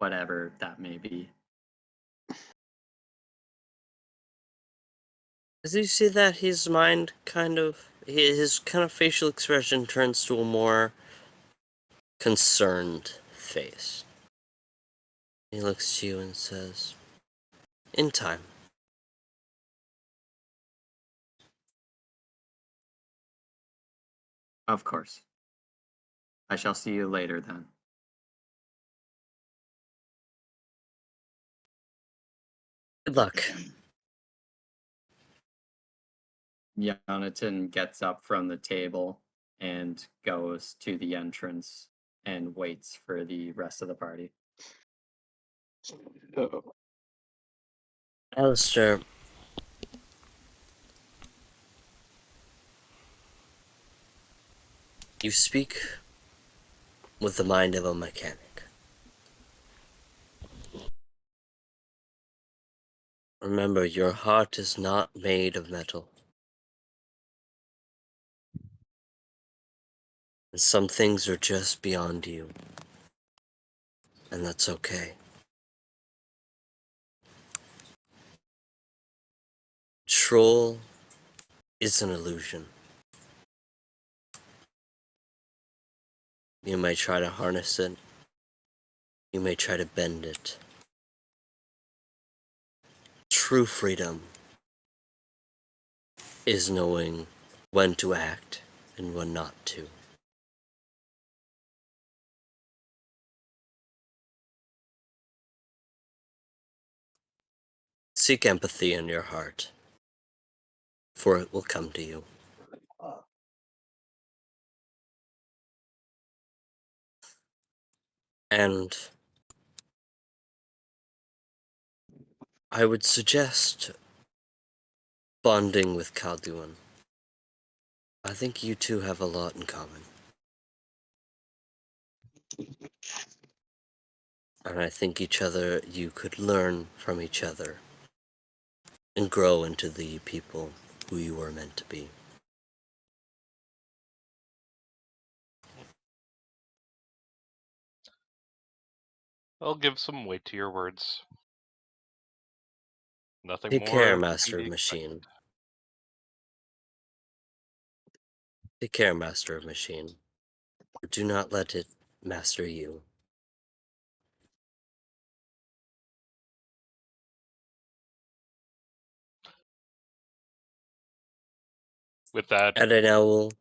whatever that may be. As you see that, his mind his kind of facial expression turns to a more concerned face. He looks to you and says, in time. Of course. I shall see you later then. Good luck. Jonathan gets up from the table and goes to the entrance and waits for the rest of the party. Alistair, you speak with the mind of a mechanic. Remember, your heart is not made of metal. And some things are just beyond you. And that's okay. Troll is an illusion. You may try to harness it. You may try to bend it. True freedom is knowing when to act and when not to. Seek empathy in your heart, for it will come to you. And I would suggest bonding with Kalduan. I think you two have a lot in common. And I think you could learn from each other and grow into the people who you were meant to be. I'll give some weight to your words. Nothing Take care, more can Master be of expected. Machine. Take care, Master of Machine. Do not let it master you. With that, And I now will...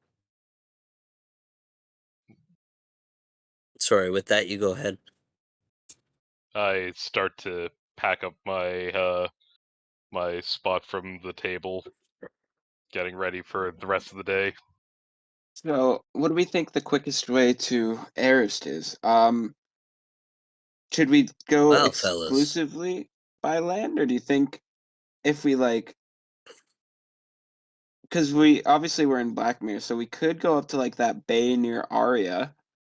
Sorry, with that, you go ahead. I start to pack up my my spot from the table, getting ready for the rest of the day. So, what do we think the quickest way to Eris is? Should we go Well, fellas, exclusively by land, or do you think if we like, because we obviously we're in Blackmere, so we could go up to like that bay near Aria,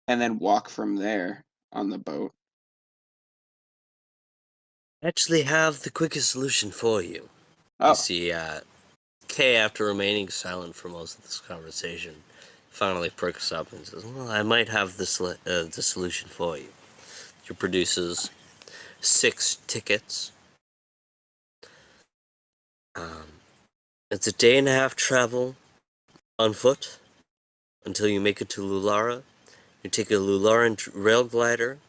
and then walk from there on the boat. I actually have the quickest solution for you. Oh, You see, Kay, after remaining silent for most of this conversation, finally perks up and says, "Well, I might have the solution for you." She produces 6 tickets. It's a day and a half travel on foot until you make it to Lulara. You take a Lularan rail glider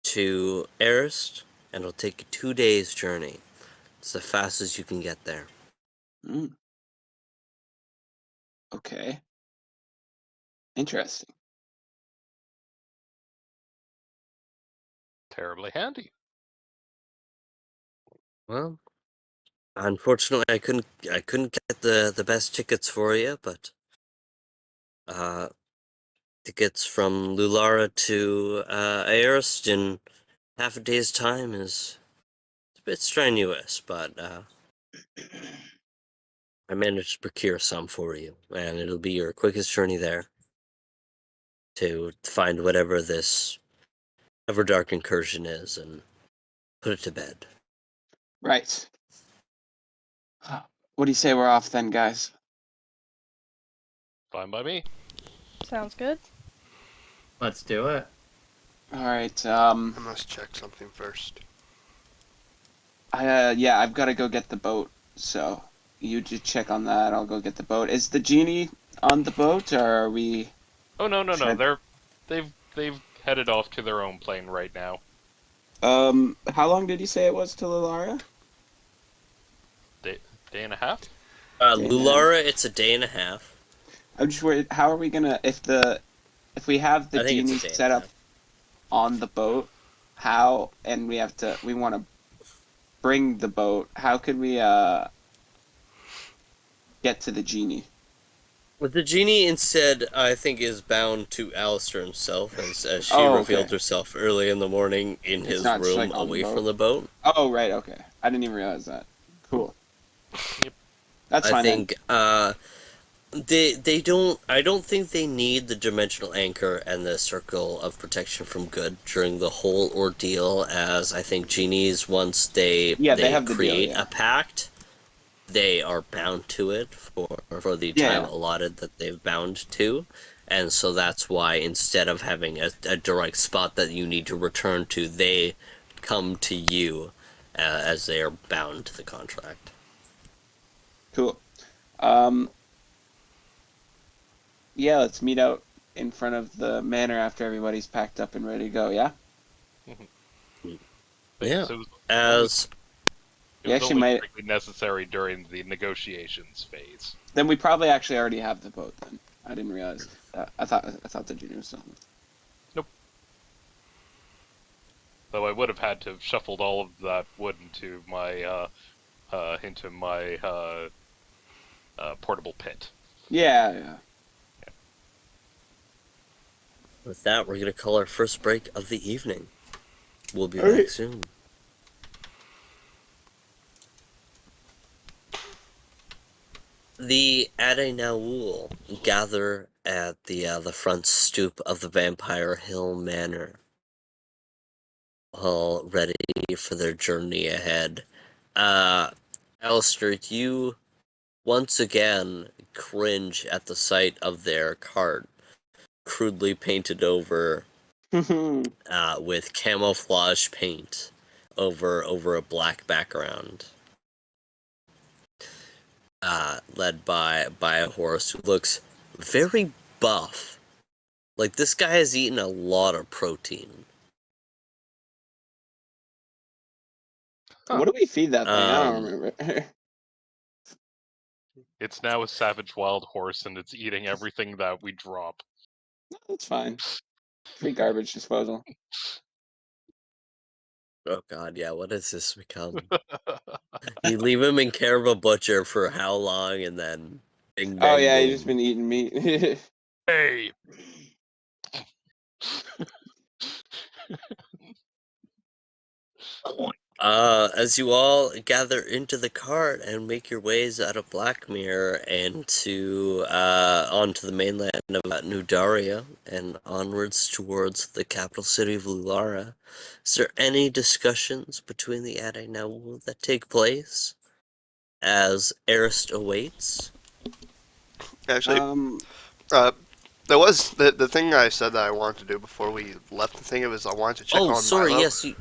to Arist, and it'll take you 2 days' journey. It's the fastest you can get there. mm, okay. Interesting. Terribly handy. Well, unfortunately, I couldn't get the best tickets for you, but tickets from Lulara to Aorist in half a day's time is a bit strenuous, but I managed to procure some for you, and it'll be your quickest journey there to find whatever this Everdark incursion is and put it to bed. Right. What do you say we're off then, guys? Fine by me. Sounds good. Let's do it. All right. I must check something first. Yeah, I've got to go get the boat. So you just check on that. I'll go get the boat. Is the genie on the boat, or are we? Oh no. Should They've headed off to their own plane right now. How long did you say it was to Lilara? Day and a half. Day and a half. Lulara, it's a day and a half. I'm just worried. How are we gonna if we have the I think it's a genie day and a set up half. on the boat? How and we want to bring the boat. How could we get to the genie? But the genie instead, I think, is bound to Alistair himself, as she Oh, revealed okay. herself early in the morning in It's his not just room like on the away boat. from the boat. Oh, right. Okay. I didn't even realize that. Cool. Yep. That's I fine think they don't. I don't think they need the dimensional anchor and the circle of protection from good during the whole ordeal. As I think genies, once then. Yeah, they have the deal. create Yeah. a pact, they are bound to it for the time Yeah. allotted that they've bound to. And so that's why instead of having a direct spot that you need to return to, they come to you as they are bound to the contract. Cool. Yeah. Let's meet out in front of the manor after everybody's packed up and ready to go. Yeah. But Yeah. yes, it was As Yeah. She only might. strictly necessary during the negotiations phase. Then we probably actually already have the boat. Then I didn't realize. I thought the genie was something. Nope. Though I would have had to have shuffled all of that wood into my portable pit. Yeah. Yeah. with that, we're going to call our first break of the evening. We'll be All back right. soon. The Ade Naul gather at the front stoop of the Vampire Hill Manor, all ready for their journey ahead. Alistair, you once again cringe at the sight of their cart, crudely painted over with camouflage paint over a black background. Led by a horse who looks very buff. Like, this guy has eaten a lot of protein. What do we feed that thing? I don't Um, remember. It's now a savage wild horse, and it's eating everything that we drop. That's fine. Free garbage disposal. oh god, yeah, what has this become? You leave him in care of a butcher for how long, and then bing Oh bang yeah, he's just boom. been eating meat. Hey! As you all gather into the cart and make your ways out of Blackmere and onto the mainland of New Daria and onwards towards the capital city of Lulara, is there any discussions between the Ade Naul that take place? as Arist awaits. Actually, Um, there was the thing I said that I wanted to do before we left the thing. It was I wanted to check Oh, on sorry. Milo. Yes, you.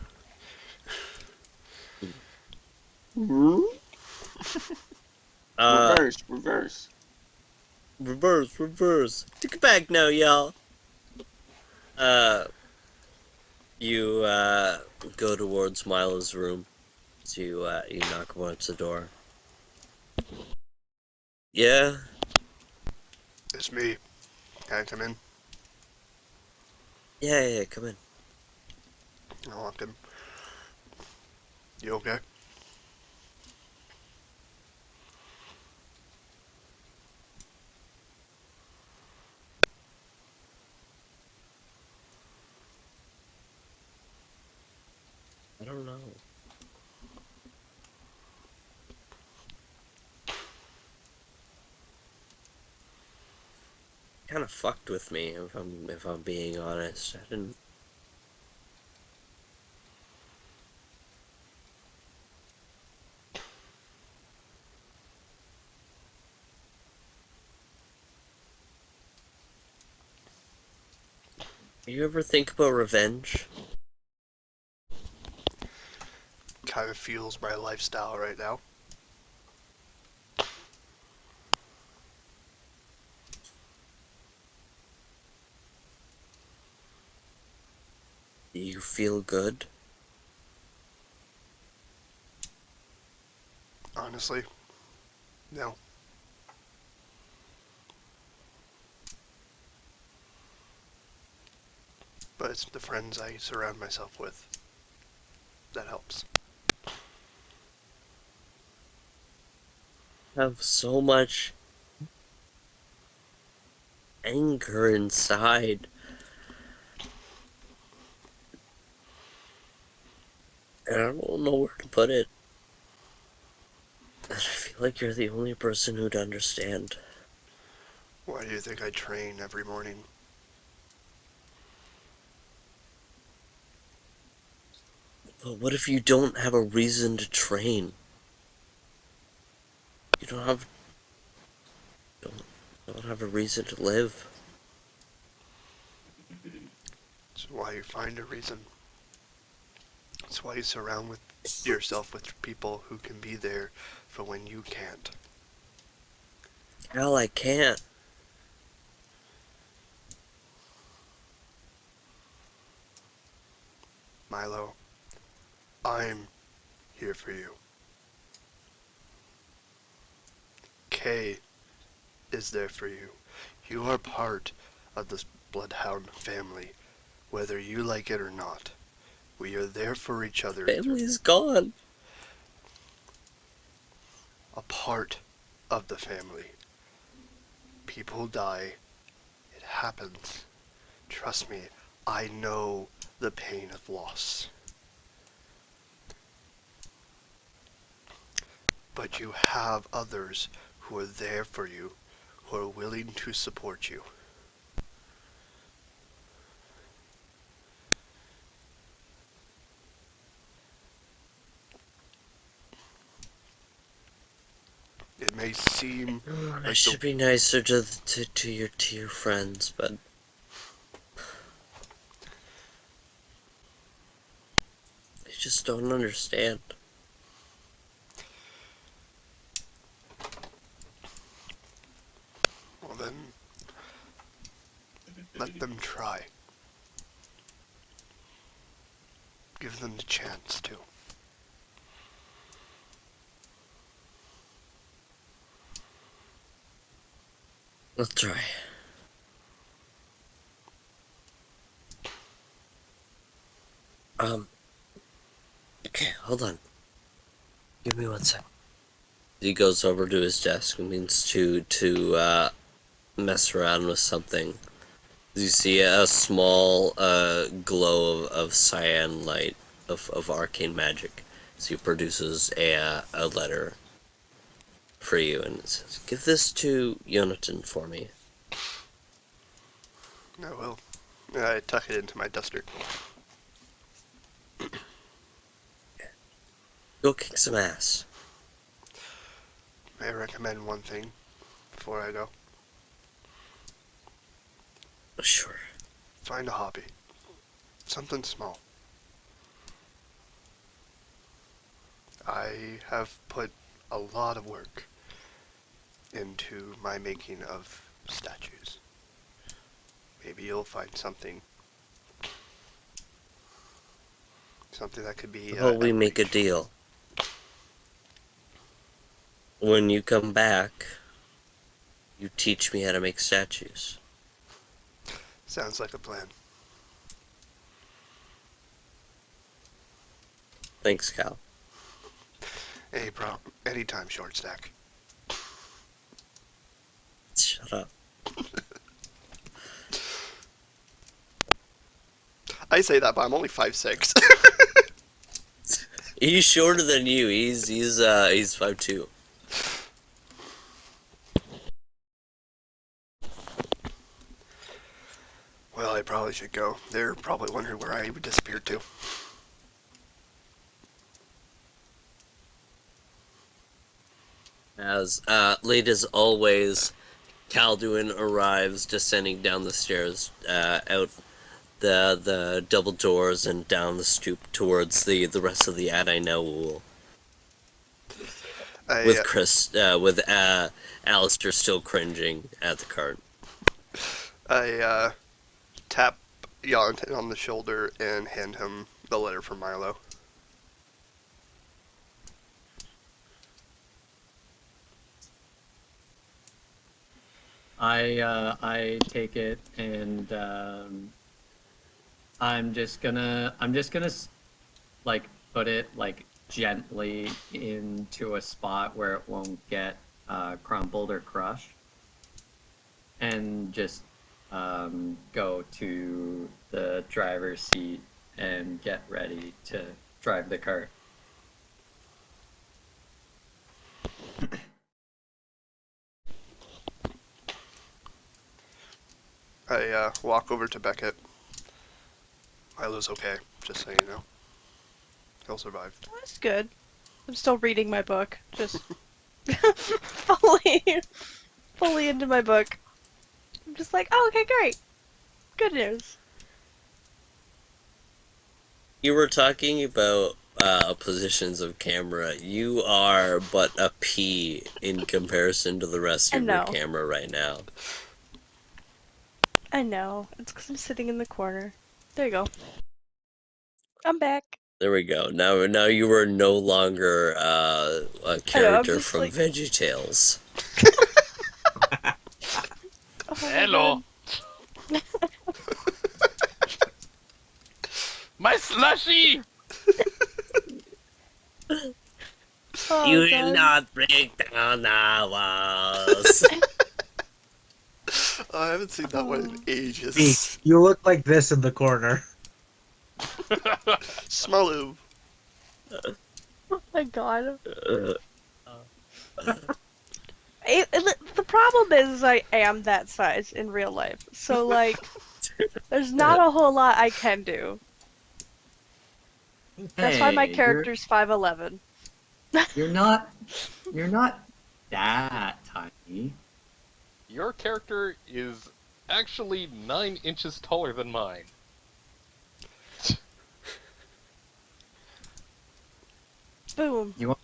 Uh, reverse. reverse. Take it back now, y'all. Uh, you go towards Milo's room. So you knock once the door. Yeah. It's me. Can I come in? Yeah. Come in. I walk in. You okay? I don't know. Kind of fucked with me if I'm being honest. I didn't. Do you ever think about revenge? Kind of fuels my lifestyle right now. Do you feel good? Honestly, no. But it's the friends I surround myself with that helps. Have so much anger inside. And I don't know where to put it. And I feel like you're the only person who'd understand. Why do you think I train every morning? But what if you don't have a reason to train? You don't have a reason to live. It's why you find a reason. It's why you surround with yourself with people who can be there for when you can't. Hell, I can't. Milo, I'm here for you. Kay is there for you. You are part of this Bloodhound family, whether you like it or not. We are there for each other through Family's gone. a part of the family. People die. It happens. Trust me, I know the pain of loss. But you have others who are there for you, who are willing to support you. It may seem I like the should be nicer to your friends, but they just don't understand. well then let them try. Give them the chance to. Let's try. Okay, hold on. Give me 1 sec. He goes over to his desk and means to mess around with something. You see a small glow of cyan light of arcane magic. So he produces a letter for you and it says, "Give this to Jonathan for me." I will. I tuck it into my duster. Go kick some ass. May I recommend one thing before I go? Sure. Find a hobby. Something small. I have put a lot of work into my making of statues. Maybe you'll find something that could be How about we make a outreach. deal? When you come back, you teach me how to make statues. Sounds like a plan. Thanks, Cal. Anytime, short stack. Shut up. I say that, but I'm only 5'6". He's shorter than you. He's 5'2". Well, I probably should go. They're probably wondering where I disappeared to. As late as always, Calduin arrives, descending down the stairs, out the double doors and down the stoop towards the rest of the Adainaul. With Alistair still cringing at the cart. I tap Yonatan on the shoulder and hand him the letter from Milo. I take it and I'm just gonna like put it like gently into a spot where it won't get crumpled or crushed, and just go to the driver's seat and get ready to drive the cart. I walk over to Beckett. Milo's okay, just so you know. He'll survive. Oh, that's good. I'm still reading my book. Just fully into my book. I'm just like, oh, okay, great. Good news. You were talking about positions of camera. You are but a pea in comparison to the rest I of your know. camera right now. I know. It's because I'm sitting in the corner. There you go. I'm back. There we go. Now you are no longer a I'm character just from like, VeggieTales. oh my Hello. God. My slushy! Oh, You will God. not break down the walls. I haven't seen that one in Oh. ages. You look like this in the corner. Smalu. Oh my God. Uh, The problem is I am that size in real life. So, like, there's not a whole lot I can do. That's why my Hey, character's 5'11". you're not that tiny. Your character is actually 9 inches taller than mine. Boom. You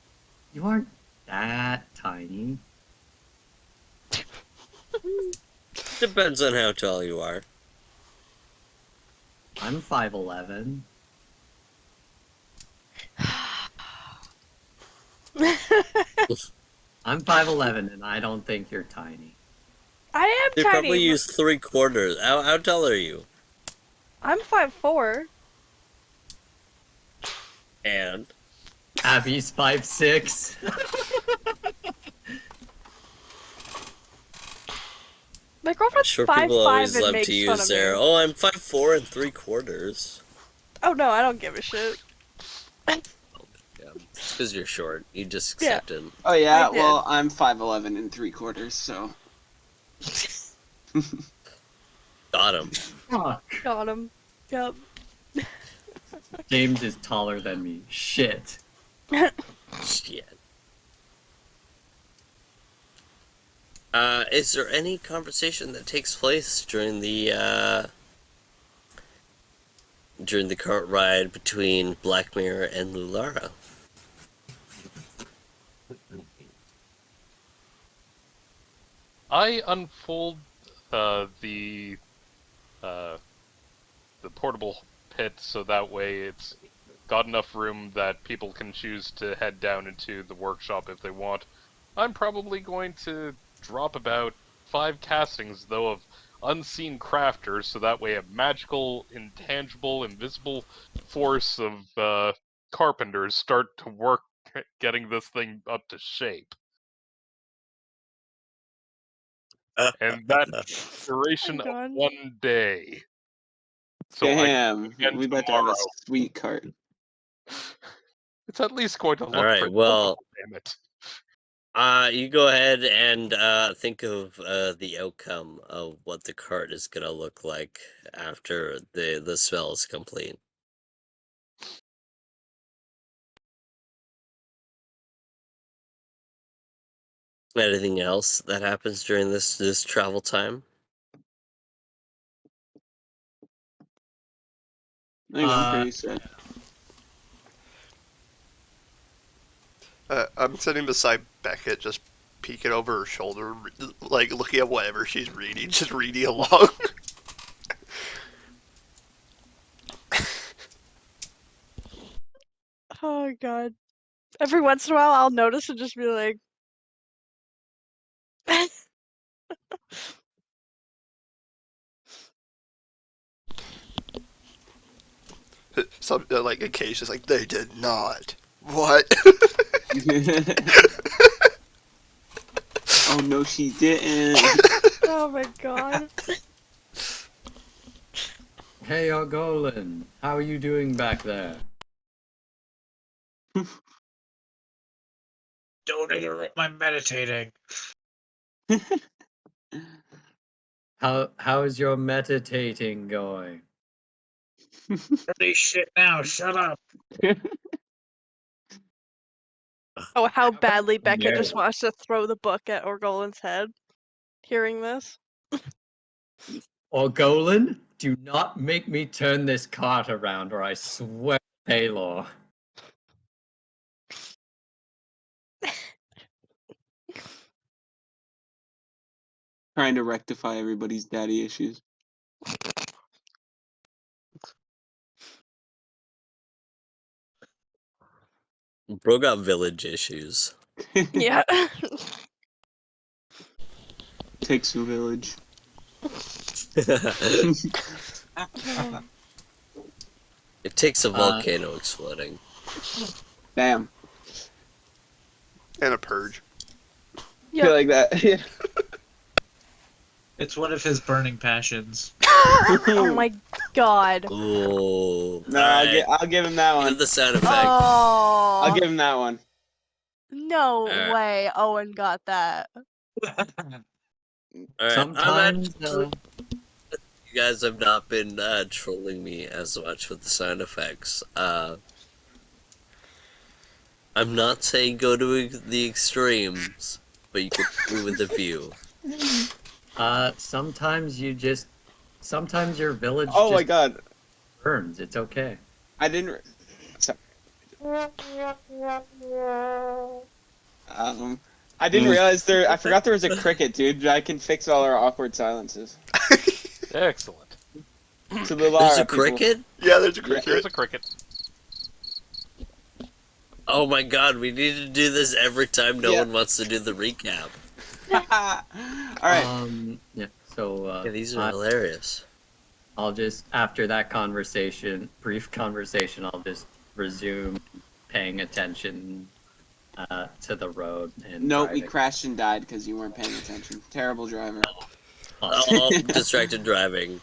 aren't that tiny. Depends on how tall you are. I'm 5'11". I'm 5'11", and I don't think you're tiny. I am They tiny. probably use 3/4. How tall are you? I'm 5'4". And Abby's 5'6". My girlfriend's sure, people 5'5" always and love to makes fun use of their, me. oh, I'm 5'4 3/4. Oh no, I don't give a shit. Yeah, it's because you're short. You just Yeah. accept it. Oh yeah, I did. well I'm 5'11 3/4, so Got him. Oh, Got him. Yep. James is taller than me. Shit. Shit. Is there any conversation that takes place during the cart ride between Black Mirror and Lulara? I unfold the uh, the portable pit so that way it's got enough room that people can choose to head down into the workshop if they want. I'm probably going to drop about 5 castings, though, of unseen crafters, so that way a magical, intangible, invisible force of carpenters start to work getting this thing up to shape. And that duration of God. 1 day. So I Damn, again we about to have a tomorrow. sweet cart. It's at least going to All look right, well, presentable, damn it. you go ahead and think of the outcome of what the cart is gonna look like after the spell is complete. Anything else that happens during this travel time? I think I'm Uh, pretty set. I'm sitting beside Beckett, just peeking over her shoulder, like looking at whatever she's reading, just reading along. Oh God. Every once in a while, I'll notice and just be like, Some like a case is like they did not. What? Oh no, she didn't. oh my God. hey, Argolin, how are you doing back there? Don't interrupt my meditating. How is your meditating going? Dirty shit now. Shut up. Oh, how badly Becca Yeah. just wants to throw the book at Orgolan's head. Hearing this. Argolin, do not make me turn this cart around, or I swear, Paylor. Trying to rectify everybody's daddy issues. Bro got village issues. Yeah. Takes a village. Oh. It takes a volcano exploding. Damn. And a purge. I feel like that. Yeah. It's one of his burning passions. Oh my God. Ooh. No, Alright. I'll give him that Give one. the sound effect. I'll Oh. give him that one. No Alright. way Owen got that. Alright. Sometimes, You guys have not been trolling me as much with the sound effects. I'm not saying go to the extremes, but you can do with a few. sometimes sometimes your village Oh my just god. burns. It's okay. I didn't. Sorry. I didn't realize there. I forgot there was a cricket, dude. I can fix all our awkward silences. Excellent. To the There's a Lara people. cricket? Yeah, there's a Yeah. cricket. There's a cricket. Oh my god, we need to do this every time no Yeah. one wants to do the recap. Alright. Yeah. So Yeah, these are hilarious. I'll just after that brief conversation, I'll just resume paying attention to the road and Nope, we driving. crashed and died because you weren't paying attention. Terrible driver. All distracted driving.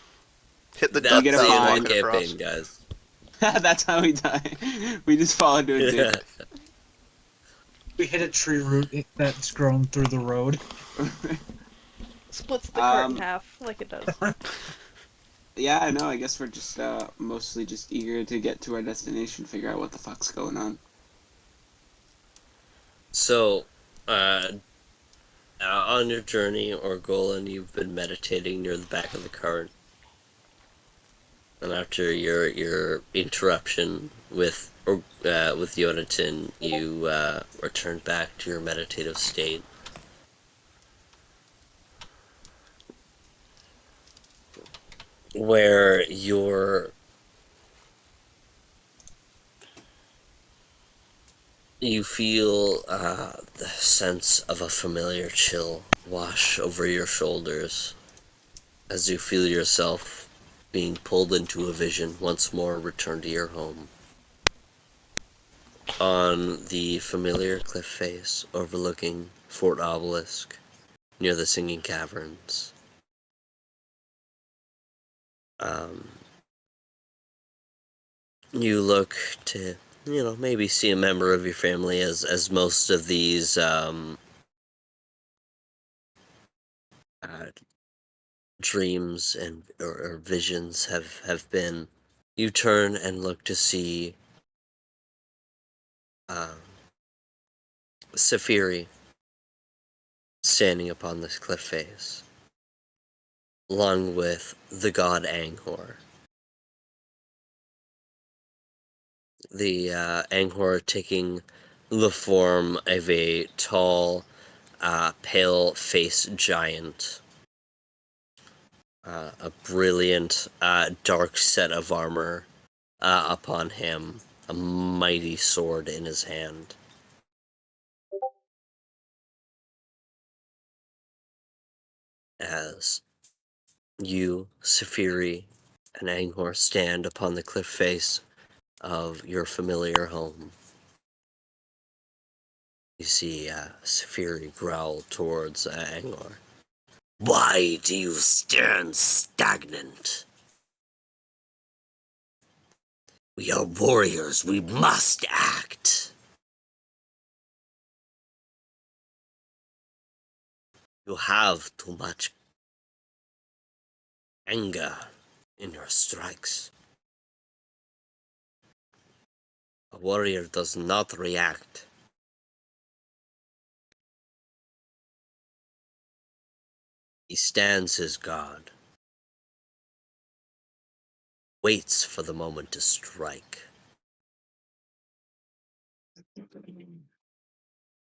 Hit the That's get the a duck end fine. of the walking campaign, across. guys. That's how we die. We just fall into a ditch. We hit a tree root that's grown through the road. Splits the cart in half like it does. Yeah, I know. I guess we're just mostly just eager to get to our destination, figure out what the fuck's going on. So, On your journey, Orgolan, you've been meditating near the back of the cart. And after your interruption with Yonatan, you returned back to your meditative state. Where you feel the sense of a familiar chill wash over your shoulders as you feel yourself being pulled into a vision once more return to your home. On the familiar cliff face overlooking Fort Obelisk near the Singing Caverns. You look to, maybe see a member of your family as most of these dreams and or visions have been. You turn and look to see Safiri standing upon this cliff face, along with the god Anghor. The Anghor taking the form of a tall, pale-faced giant. A brilliant, dark set of armor upon him, a mighty sword in his hand. As you, Safiri, and Anghor stand upon the cliff face of your familiar home. You see Safiri growl towards Anghor. Why do you stand stagnant? We are warriors, we must act. You have too much anger in your strikes. A warrior does not react. He stands his guard, waits for the moment to strike.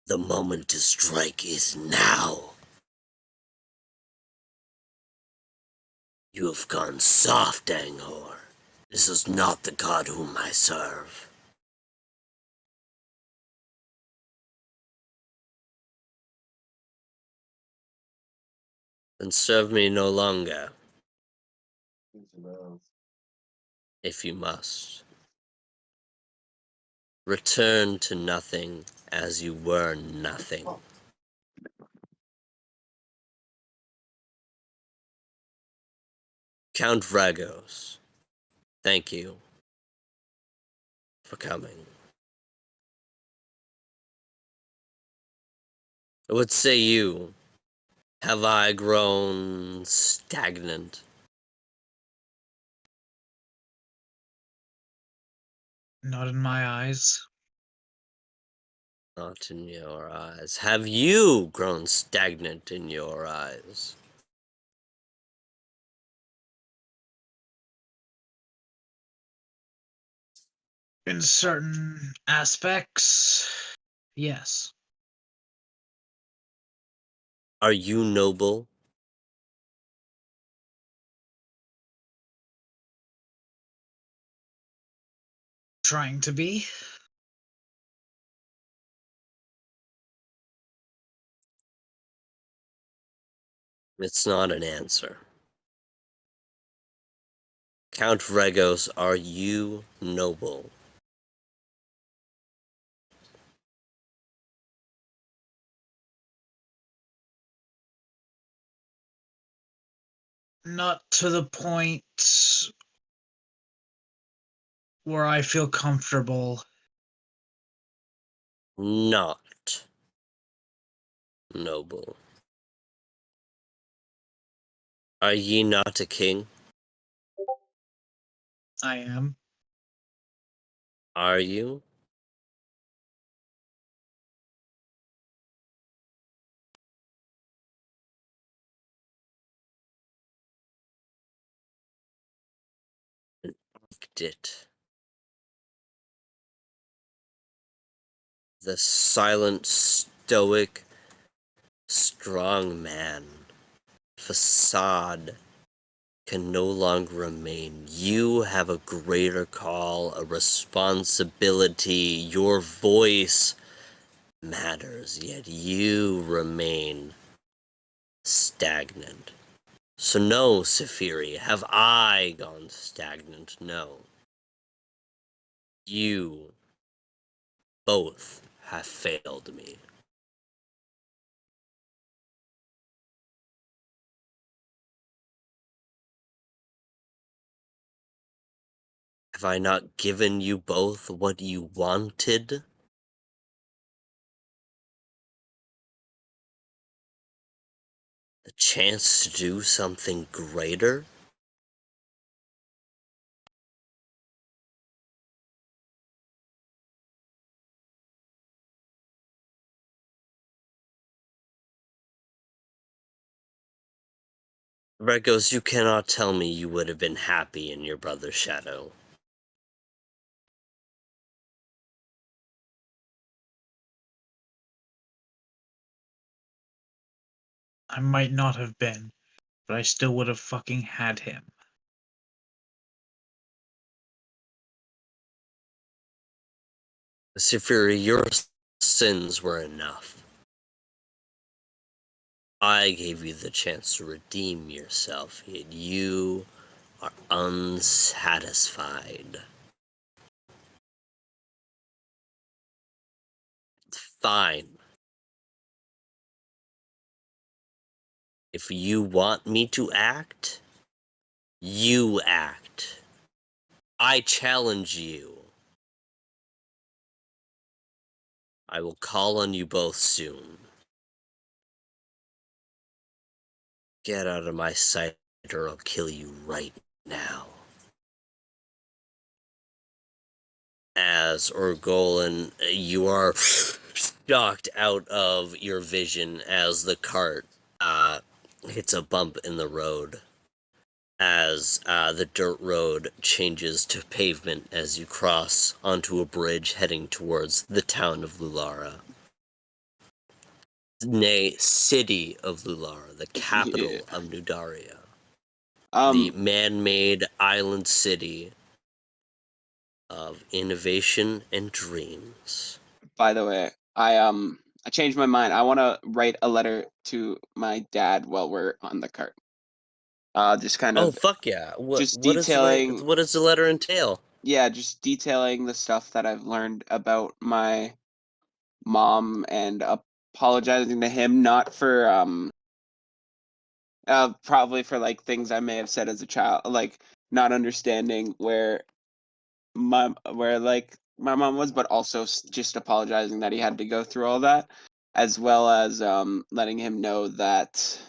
The moment to strike is now. You have gone soft, Anghor. This is not the god whom I serve. Then serve me no longer, if you must. Return to nothing as you were nothing. Count Vragos, thank you for coming. What say you? Have I grown stagnant? Not in my eyes. Not in your eyes. Have you grown stagnant in your eyes? In certain aspects, yes. Are you noble? Trying to be. It's not an answer. Count Vregos, are you noble? Not to the point where I feel comfortable. Not noble. Are ye not a king? I am. Are you? it. The silent, stoic, strong man facade can no longer remain. You have a greater call, a responsibility. Your voice matters, yet you remain stagnant. So no, Saphiri, have I gone stagnant? No. You both have failed me. Have I not given you both what you wanted? The chance to do something greater? Red goes, you cannot tell me you would have been happy in your brother's shadow. I might not have been, but I still would have fucking had him. Saphiri, your sins were enough. I gave you the chance to redeem yourself, yet you are unsatisfied. Fine. If you want me to act, you act. I challenge you. I will call on you both soon. Get out of my sight or I'll kill you right now. As Orgolan, you are shocked out of your vision as the cart hits a bump in the road. As the dirt road changes to pavement as you cross onto a bridge heading towards the town of Lulara. Nay, city of Lulara, the capital Yeah. of Nudaria. The Um, man-made island city of innovation and dreams. by the way, I changed my mind. I want to write a letter to my dad while we're on the cart. Just kind Oh of fuck yeah! just What does detailing, the letter entail? yeah, just detailing the stuff that I've learned about my mom and apologizing to him, not for probably for like things I may have said as a child, like not understanding where like my mom was, but also just apologizing that he had to go through all that, as well as letting him know that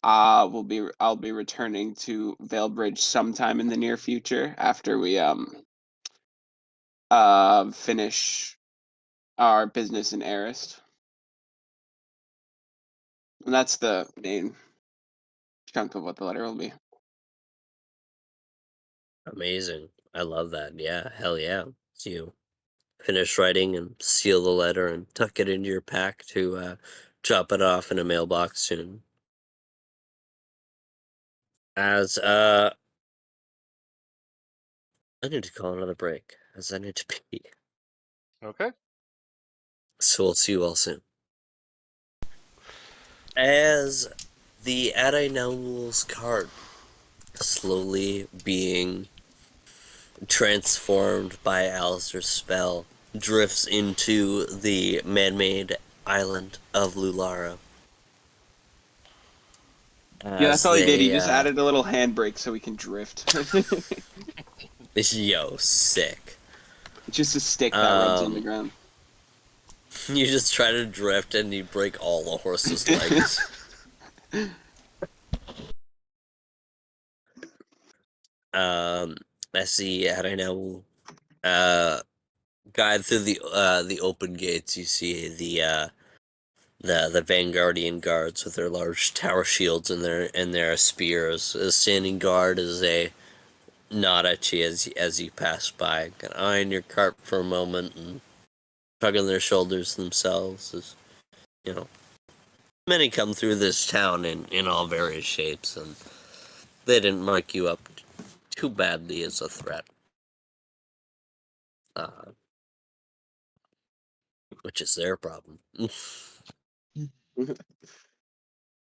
I'll be returning to Veilbridge sometime in the near future after we finish our business in Arist. And that's the main chunk of what the letter will be. Amazing. I love that. Yeah, hell yeah. So you finish writing and seal the letter and tuck it into your pack to drop it off in a mailbox soon. As I need to call another break, as I need to pee. Okay. So we'll see you all soon. As the Adinaul's cart slowly being transformed by Alistair's spell drifts into the man-made island of Lulara. Yeah, that's As all he did. He they, just added a little handbrake so we can drift. yo, sick. It's just a stick that rubs on the Um, ground. you just try to drift and you break all the horse's legs. As the Adinaul, guide through the open gates, you see the Vanguardian guards with their large tower shields and their spears. A standing guard is a nod at you as you pass by, kind of eyeing your cart for a moment and shrugging their shoulders themselves. As you know, many come through this town in all various shapes, and they didn't mark you up too badly as a threat. Which is their problem.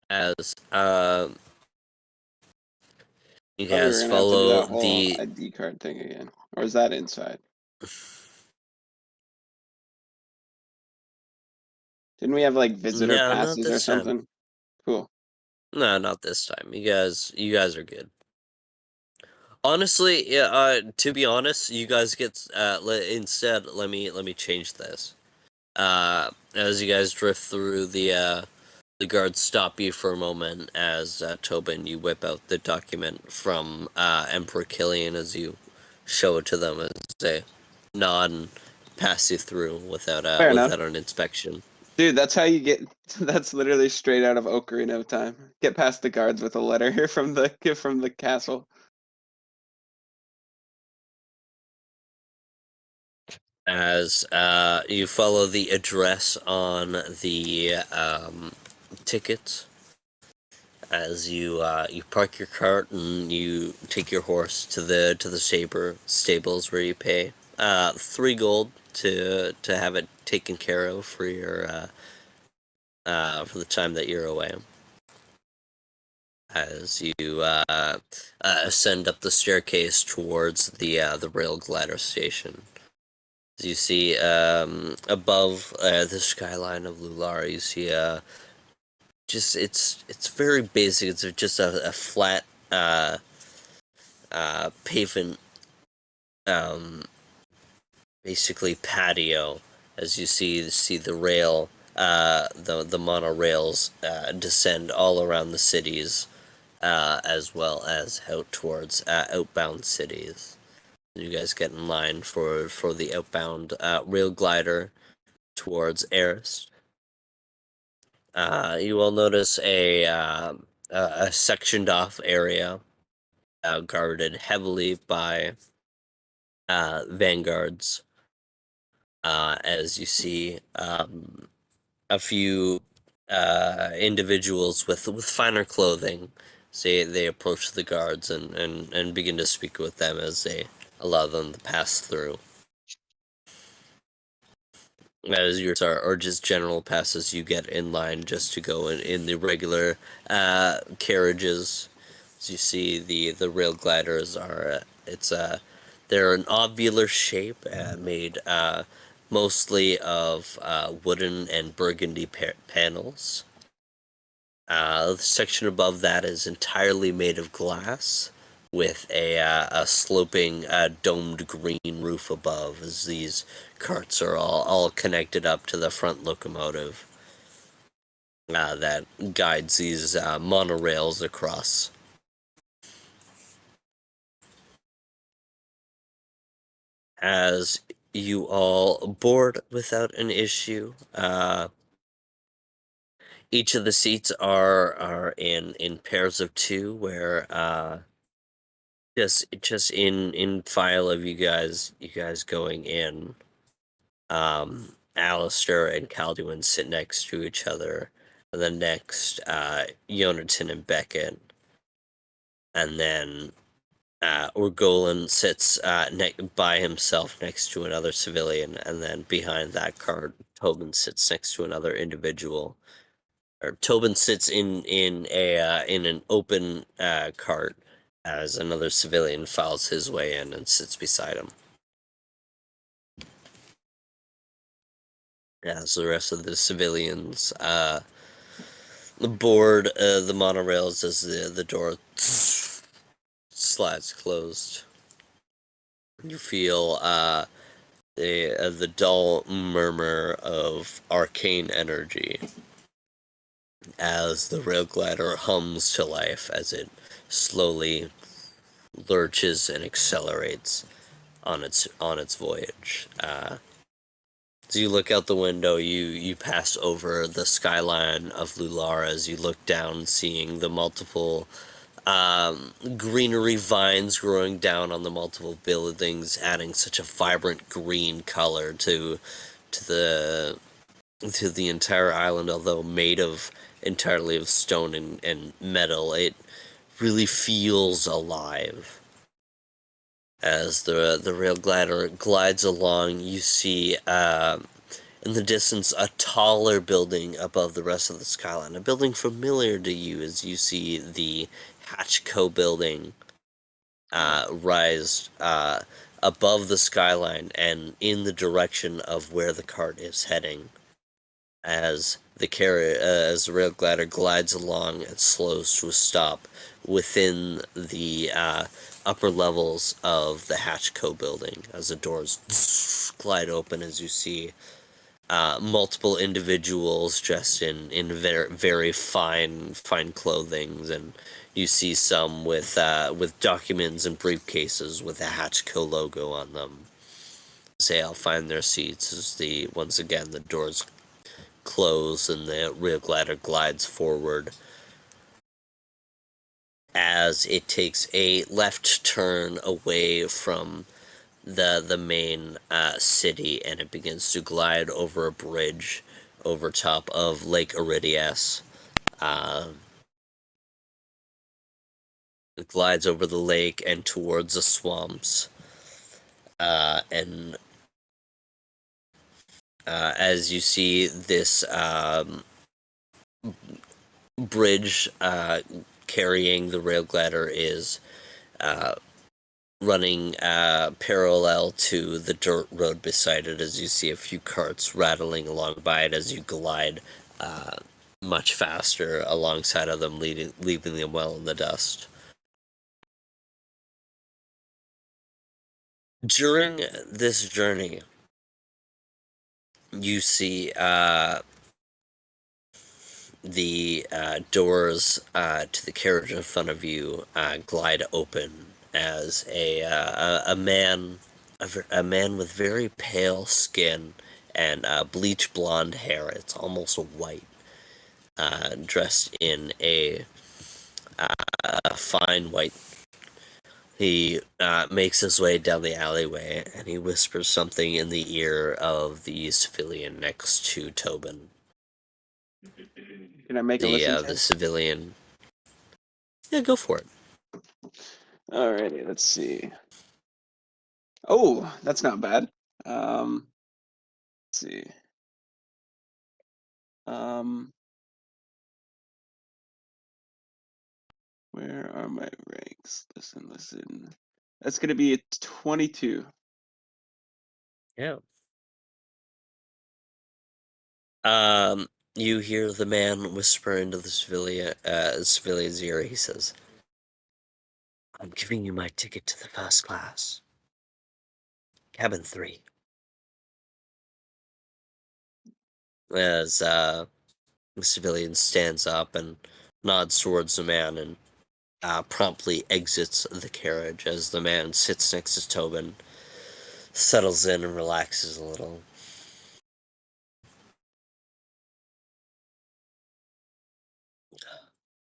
As you Thought we were guys gonna have to do follow that whole the ID card thing again, or is that inside? Didn't we have like visitor no, not passes or this time. something? Cool. No, not this time. You guys are good. Honestly, yeah. To be honest, you guys get instead. Let me change this. As you guys drift through the guards stop you for a moment as Tobin, you whip out the document from Emperor Killian as you show it to them as they nod and pass you through Fair enough. without an inspection. Dude, that's how you get. That's literally straight out of Ocarina of Time. Get past the guards with a letter from the castle. As you follow the address on the ticket, as you park your cart and you take your horse to the stables where you pay 3 gold to have it taken care of for your for the time that you're away. As you ascend up the staircase towards the rail glider station. As you see above the skyline of Lulara, you see just it's very basic. It's just a flat pavement, basically patio. As you see the rail, the monorails descend all around the cities, as well as out towards outbound cities. You guys get in line for the outbound rail glider towards Eris. You will notice a sectioned off area guarded heavily by vanguards. As you see a few individuals with finer clothing, they approach the guards and begin to speak with them as they allow them to pass through. As yours are, or just general passes, you get in line just to go in the regular carriages. As you see, the rail gliders are they're an ovular shape made mostly of wooden and burgundy panels. The section above that is entirely made of glass, with a sloping domed green roof above, as these carts are all connected up to the front locomotive that guides these monorails across. As you all board without an issue, each of the seats are in pairs of 2, where just in file of you guys going in. Alistair and Calduin sit next to each other, and then next Yonatan and Beckett, and then Urgolan sits by himself next to another civilian, and then behind that cart Tobin sits next to another individual. Or Tobin sits in an open cart as another civilian files his way in and sits beside him. As the rest of the civilians board the monorails as the door slides closed. You feel the dull murmur of arcane energy as the rail glider hums to life as it slowly lurches and accelerates on its voyage. As you look out the window, you pass over the skyline of Lulara as you look down, seeing the multiple greenery vines growing down on the multiple buildings, adding such a vibrant green color to the entire island. Although made of entirely of stone and metal, it really feels alive. As the rail glider glides along, you see in the distance a taller building above the rest of the skyline. A building familiar to you as you see the Hatchco building rise above the skyline and in the direction of where the cart is heading. As the rail glider glides along and slows to a stop within the upper levels of the Hatchco building, as the doors glide open, as you see multiple individuals dressed in very, very fine clothing, and you see some with documents and briefcases with a Hatchco logo on them. They all find their seats as once again the doors close and the rail glider glides forward as it takes a left turn away from the main city, and it begins to glide over a bridge over top of Lake Iridias. It glides over the lake and towards the swamps. And as you see this bridge carrying the rail glider is running parallel to the dirt road beside it, as you see a few carts rattling along by it as you glide much faster alongside of them, leaving them well in the dust. During this journey, you see the doors to the carriage in front of you glide open as a man with very pale skin and bleach blonde hair. It's almost white, dressed in a fine white. He makes his way down the alleyway and he whispers something in the ear of the civilian next to Tobin. Can I make a listen check? The civilian. Yeah, go for it. Alrighty, let's see. Oh, that's not bad. Let's see. Where are my ranks? Listen. That's gonna be a 22. Yeah. You hear the man whisper into the civilian's ear. He says, "I'm giving you my ticket to the first class, cabin 3." As the civilian stands up and nods towards the man and promptly exits the carriage as the man sits next to Tobin, settles in and relaxes a little.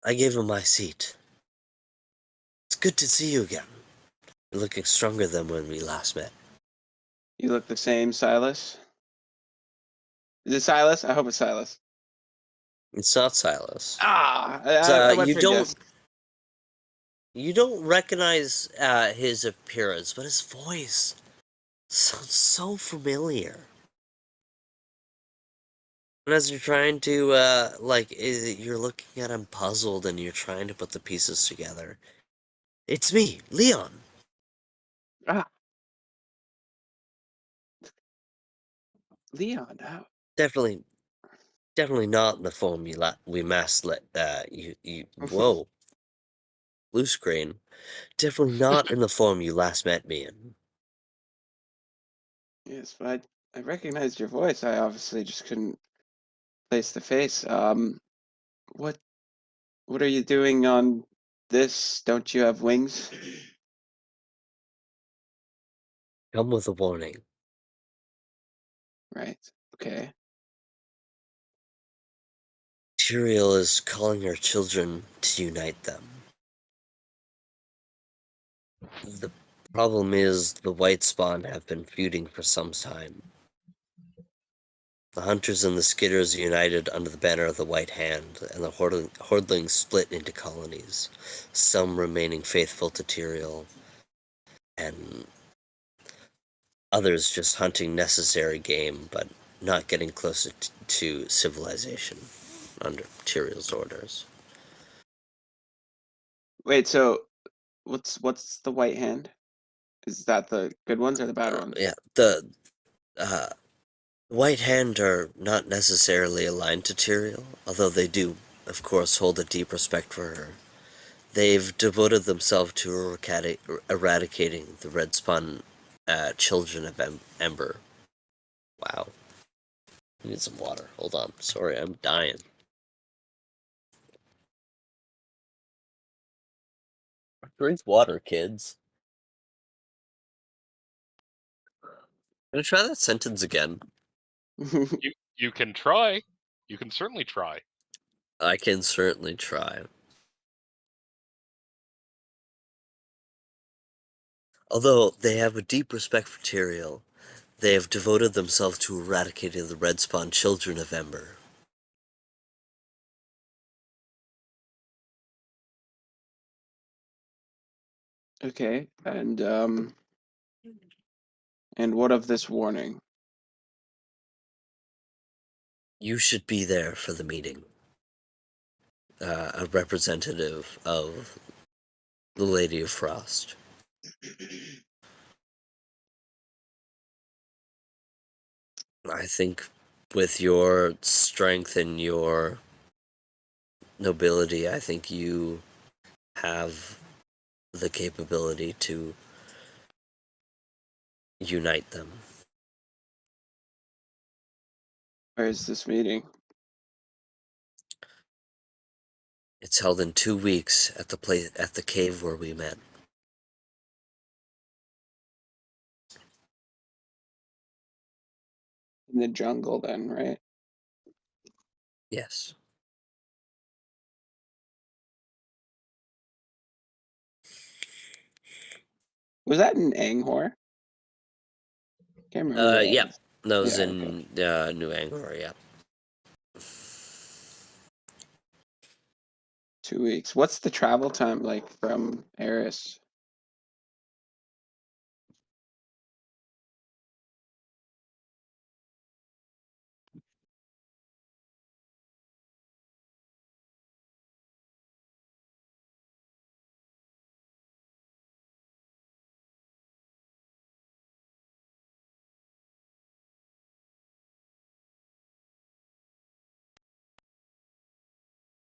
I gave him my seat. It's good to see you again. You're looking stronger than when we last met. You look the same, Silas. Is it Silas? I hope it's Silas. It's not Silas. I went for a guess. You don't recognize his appearance, but his voice sounds so familiar. And as you're trying to, you're looking at him puzzled and you're trying to put the pieces together. It's me, Leon. Ah, Leon. How? Definitely not in the form whoa, blue screen. Definitely not in the form you last met me in. Yes, but I recognized your voice. I obviously just couldn't place the face. What are you doing on this? Don't you have wings? Come with a warning. Right. Okay. Tyrael is calling her children to unite them. The problem is the white spawn have been feuding for some time. The hunters and the skitters united under the banner of the White Hand, and the hordlings split into colonies, some remaining faithful to Tyrael, and others just hunting necessary game, but not getting closer to civilization under Tyrael's orders. Wait, so what's the White Hand? Is that the good ones or the bad ones? Yeah, the uh, White Hand are not necessarily aligned to Tyrael, although they do, of course, hold a deep respect for her. They've devoted themselves to eradicating the red spawn children of Ember. Wow. I need some water. Hold on. Sorry, I'm dying. Drink water, kids. Can I try that sentence again? You can try. You can certainly try. I can certainly try. Although they have a deep respect for Tyrael, they have devoted themselves to eradicating the red spawn children of Ember. Okay, and what of this warning? You should be there for the meeting. A representative of the Lady of Frost. I think with your strength and your nobility, I think you have the capability to unite them. Where is this meeting? It's held in 2 weeks at the cave where we met. In the jungle, then, right? Yes. Was that in Angkor? Can't remember where that Yeah. was. Those Yeah, okay. in New Angkor, yeah. 2 weeks. What's the travel time like from Eris?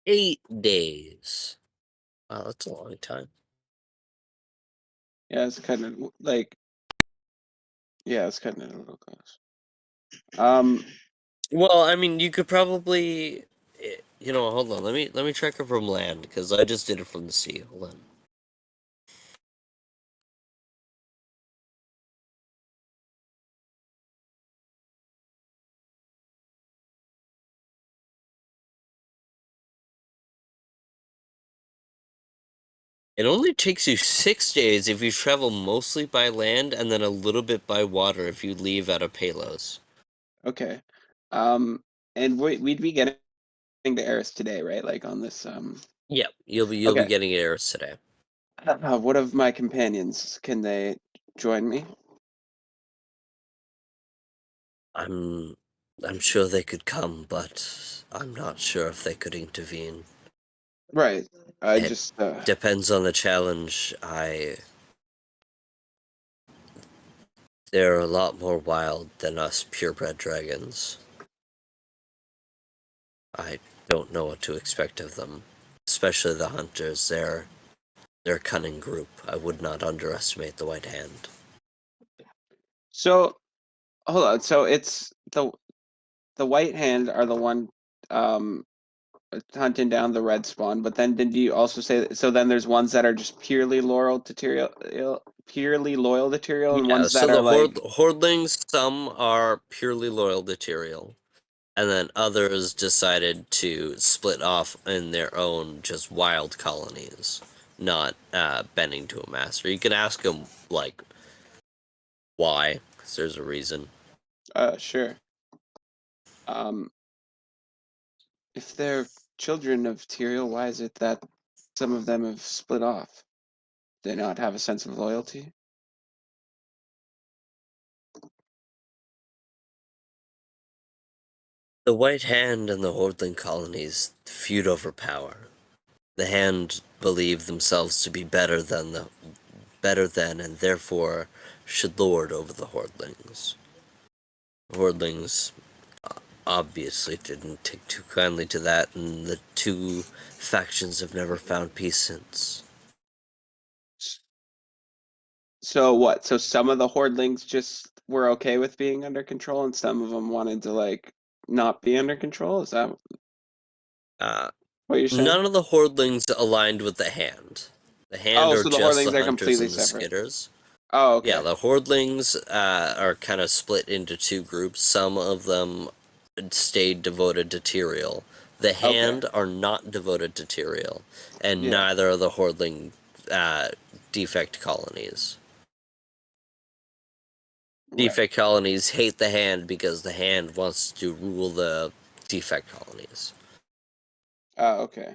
Eight days. Wow, that's a long time. Yeah, it's kind of like, yeah, it's kind of a little close. Well, I mean, you could probably, hold on. Let me check it from land because I just did it from the sea. Hold on. It only takes you 6 days if you travel mostly by land and then a little bit by water if you leave out of Palos. okay. And we'd be getting to Eris today, right? Like on this, Yep, you'll be okay. getting Eris today. What of my companions? Can they join me? I'm sure they could come, but I'm not sure if they could intervene. Right. I It just, depends on the challenge. They're a lot more wild than us purebred dragons. I don't know what to expect of them, especially the hunters. They're a cunning group. I would not underestimate the White Hand. so hold on. So it's the White Hand are the one, um, hunting down the red spawn, but then did you also say so then there's ones that are just purely loyal to Tyrael, and Yeah, ones so that are the like, hordlings, some are purely loyal to Tyrael, and then others decided to split off in their own just wild colonies, not bending to a master. You can ask them like why, because there's a reason. Sure. If they're children of Tyrael, why is it that some of them have split off? Do they not have a sense of loyalty? The White Hand and the Hordling colonies feud over power. The Hand believe themselves to be better than and therefore should lord over the Hordlings. The Hordlings obviously didn't take too kindly to that, and the two factions have never found peace since. So what? So some of the Hordlings just were okay with being under control, and some of them wanted to like not be under control. Is that Uh, what you're saying? None of the Hordlings aligned with the Hand. The Hand Oh, are so the just the Hordlings are Hunters completely and the separate. Skitters. Oh, Yeah, okay. the Hordlings are kind of split into two groups. Some of them stayed devoted to Tyrael. The Okay. Hand are not devoted to Tyrael, and Yeah. neither are the Hordling defect colonies. Right. Defect colonies hate the Hand because the Hand wants to rule the defect colonies. Oh, okay.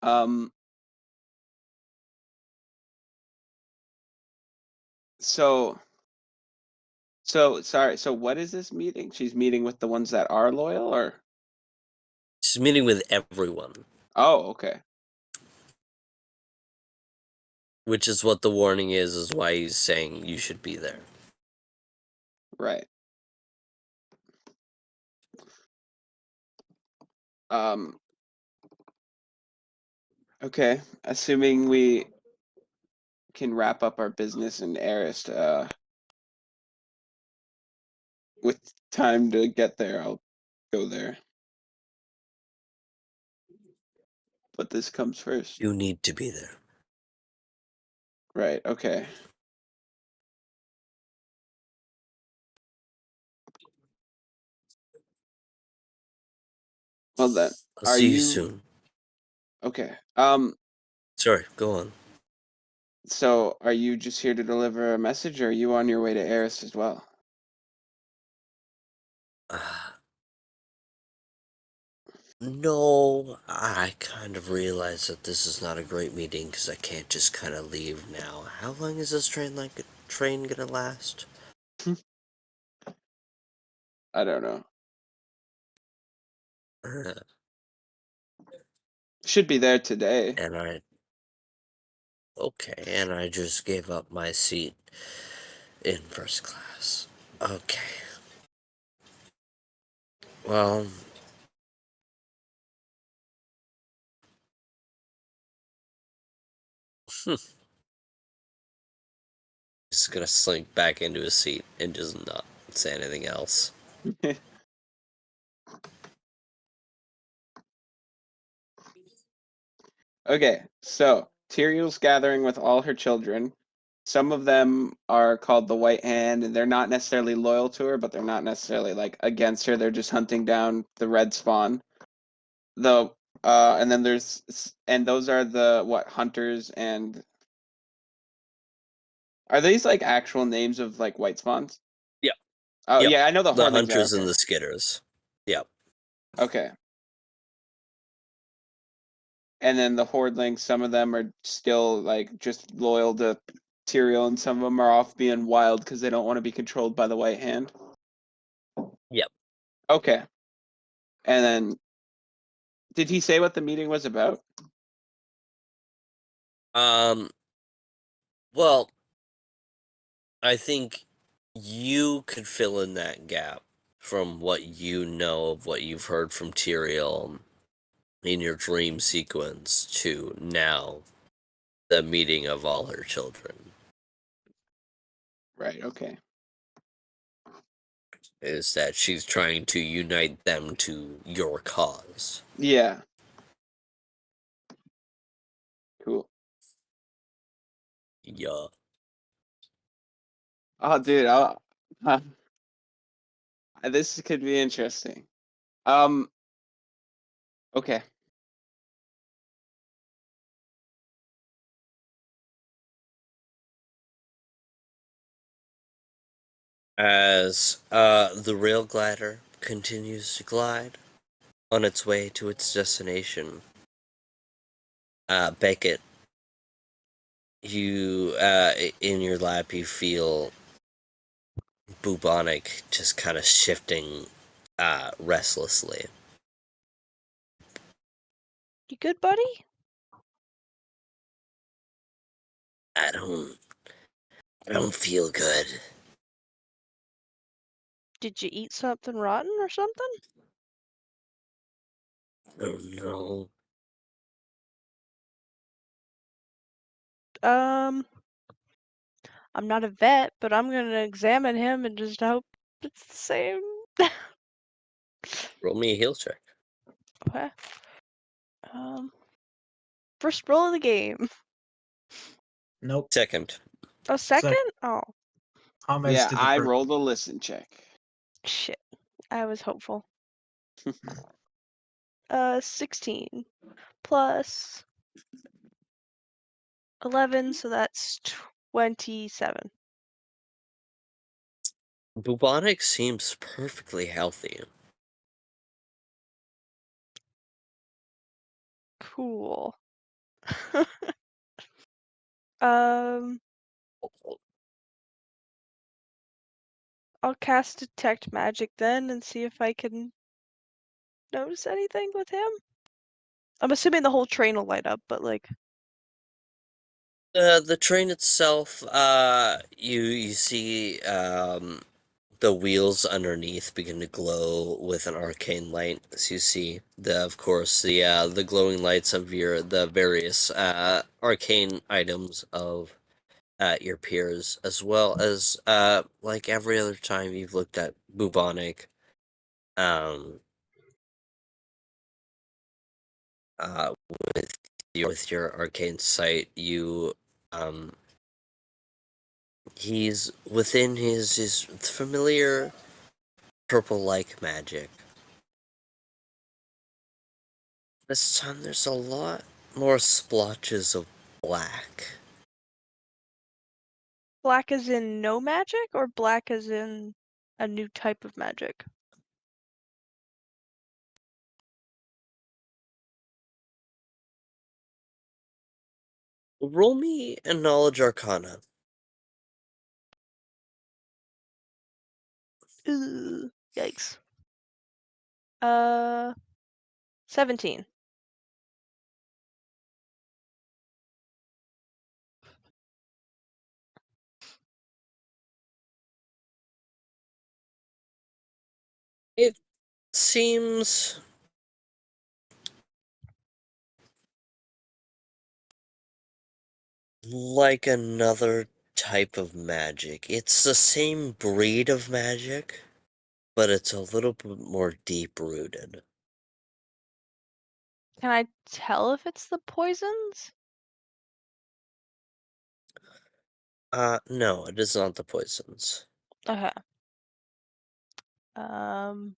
Um. So. So sorry. So what is this meeting? She's meeting with the ones that are loyal, or? She's meeting with everyone, Oh, okay. which is what the warning is why he's saying you should be there. Right. Um. Okay. Assuming we can wrap up our business in Arist, with time to get there, I'll go there. But this comes first. You need to be there. Right, okay. Well then, I'll are see you you soon. okay? Sorry, go on. So are you just here to deliver a message, or are you on your way to Eris as well? No, I kind of realize that this is not a great meeting because I can't just kind of leave now. How long is this train gonna last? I don't know. Should be there today. and I just gave up my seat in first class. Okay. Well, just gonna slink back into his seat and just not say anything else. Okay, so Tyrion's gathering with all her children. Some of them are called the White Hand, and they're not necessarily loyal to her, but they're not necessarily like against her. They're just hunting down the red spawn. The and then and those are the what hunters and are these like actual names of like white spawns? Yep. Oh Yep. yeah, I know the The Hornlings are hunters okay. and the skitters. Yep. Okay. And then the Hordlings, some of them are still like just loyal to Tyrael, and some of them are off being wild because they don't want to be controlled by the White Hand. Yep. Okay. And then, did he say what the meeting was about? Um. Well, I think you could fill in that gap from what you know of what you've heard from Tyrael in your dream sequence to now the meeting of all her children. Right. Okay. Is that she's trying to unite them to your cause. Yeah. Cool. Yeah. Oh, dude, This could be interesting. Okay. As the rail glider continues to glide on its way to its destination, Beckett, you in your lap you feel bubonic just kind of shifting restlessly. You good, buddy? I don't feel good. Did you eat something rotten or something? Oh no. I'm not a vet, but I'm gonna examine him and just hope it's the same. Roll me a heal check. Okay. First roll of the game. Nope. Second. A second? Oh, Homage Yeah, to the I first. rolled a listen check. shit. I was hopeful. 16 plus 11, so that's 27. Bubonic seems perfectly healthy. Cool. Um, I'll cast Detect Magic then and see if I can notice anything with him. I'm assuming the whole train will light up, but like, The train itself, you see the wheels underneath begin to glow with an arcane light. As you see of course, the glowing lights of the various arcane items of your peers, as well as like every other time you've looked at bubonic, um, uh, with your arcane sight, you um he's within his familiar purple-like magic. This time there's a lot more splotches of black. black as in no magic or black as in a new type of magic? Roll me a knowledge arcana. Ooh, yikes. 17. It seems like another type of magic. It's the same breed of magic, but it's a little bit more deep-rooted. Can I tell if it's the poisons? No, it is not the poisons. Okay. Um,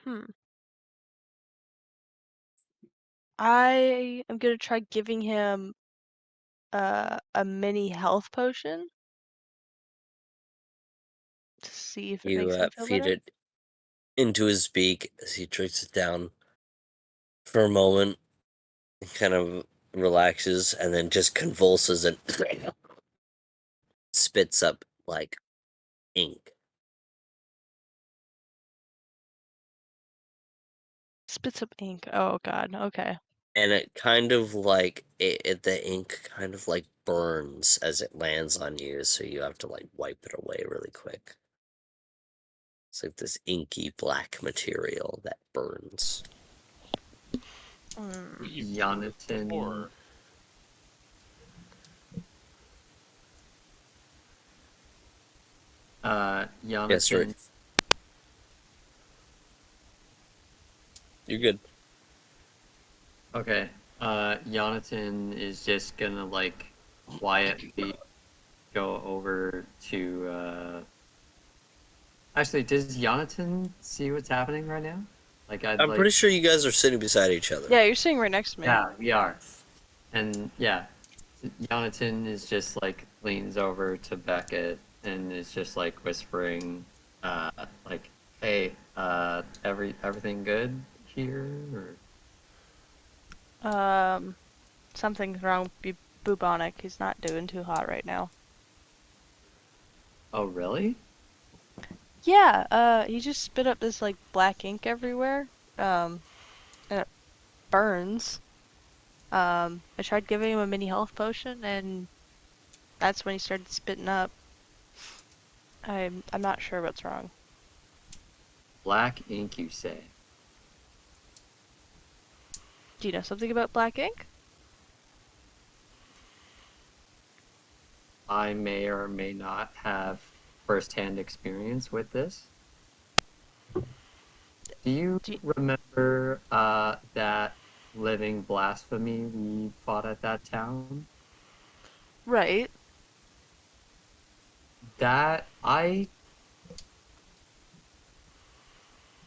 hmm. I am gonna try giving him a mini health potion to see if it You makes him feel feed better. it into his beak as he drinks it down for a moment, kind of relaxes, and then just convulses and spits up like ink. Spits up ink. Oh god. Okay. And it kind of like the ink kind of like burns as it lands on you, so you have to like wipe it away really quick. It's like this inky black material that burns. Mm. We've seen this Jonathan. before. Yes, right. Jonathan. You're good. Okay. Jonathan is just gonna like quietly go over to. Actually, does Jonathan see what's happening right now? Like, I'd I'm like. pretty sure you guys are sitting beside each other. Yeah, you're sitting right next to me. Yeah, we are. And yeah, Jonathan is just like leans over to Beckett and is just like whispering, like, "Hey, everything good here?" Or Something's wrong with Bubonic. He's not doing too hot right now. oh, really? Yeah, he just spit up this like black ink everywhere. And it burns. I tried giving him a mini health potion, and that's when he started spitting up. I'm not sure what's wrong. Black ink, you say? Do you know something about black ink? I may or may not have firsthand experience with this. Do you Do you- remember that living blasphemy we fought at that town? Right. That I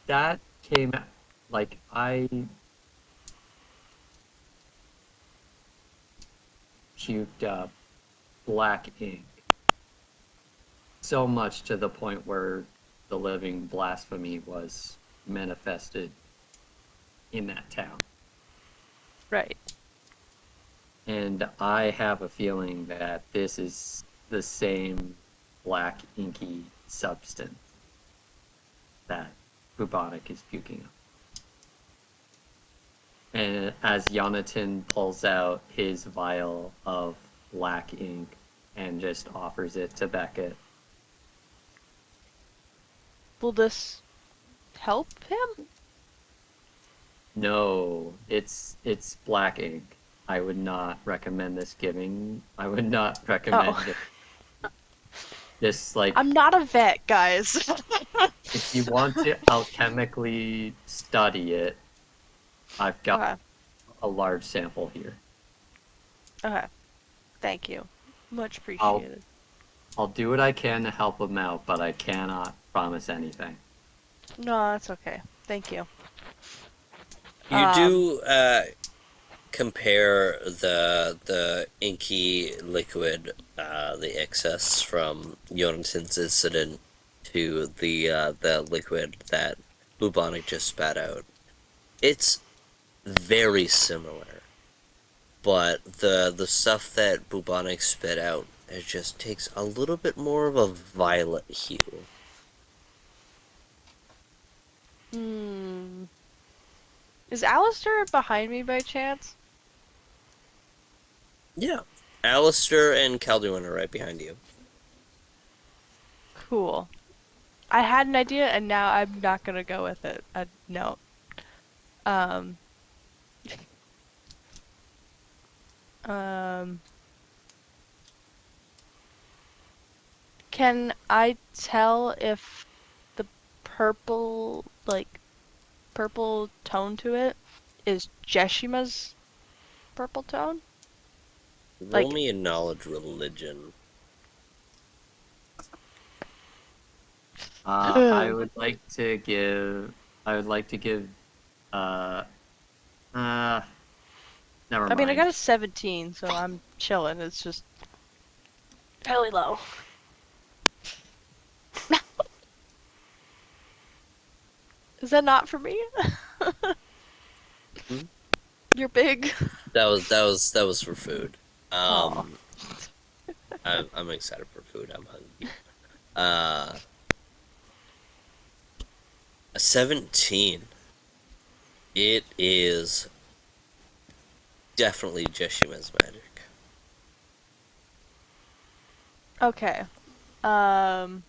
that came like I puked up black ink so much to the point where the living blasphemy was manifested in that town. Right. And I have a feeling that this is the same black inky substance that Bubonic is puking up. And as Jonathan pulls out his vial of black ink and just offers it to Beckett, Will this help him? no, it's black ink. I would not recommend this giving. I would not recommend Oh, this like I'm not a vet, guys. if you want to alchemically study it, I've got Okay. a large sample here. Okay. Thank you. Much I'll appreciated. I'll do what I can to help him out, but I cannot promise anything. No, that's okay. Thank you. You Um, do compare the inky liquid, the excess from Jonathan's incident, to the liquid that Bubonic just spat out. It's very similar, but the stuff that Bubonic spit out, it just takes a little bit more of a violet hue. hmm. Is Alistair behind me by chance? Yeah. Alistair and Calduin are right behind you. Cool. I had an idea and now I'm not gonna go with it. No. Um, um, can I tell if the purple, like, purple tone to it is Jeshima's purple tone? Roll Like, me a knowledge religion. I I would like to give. I would like to give. Uh, uh, Never mean, I mind. got a 17, so I'm chilling. It's just fairly low. Is that not for me? Hmm? You're big. That was for food. Aw. I'm excited for food. I'm hungry. Uh, a 17. It is definitely Jeshima's magic. Okay. Um,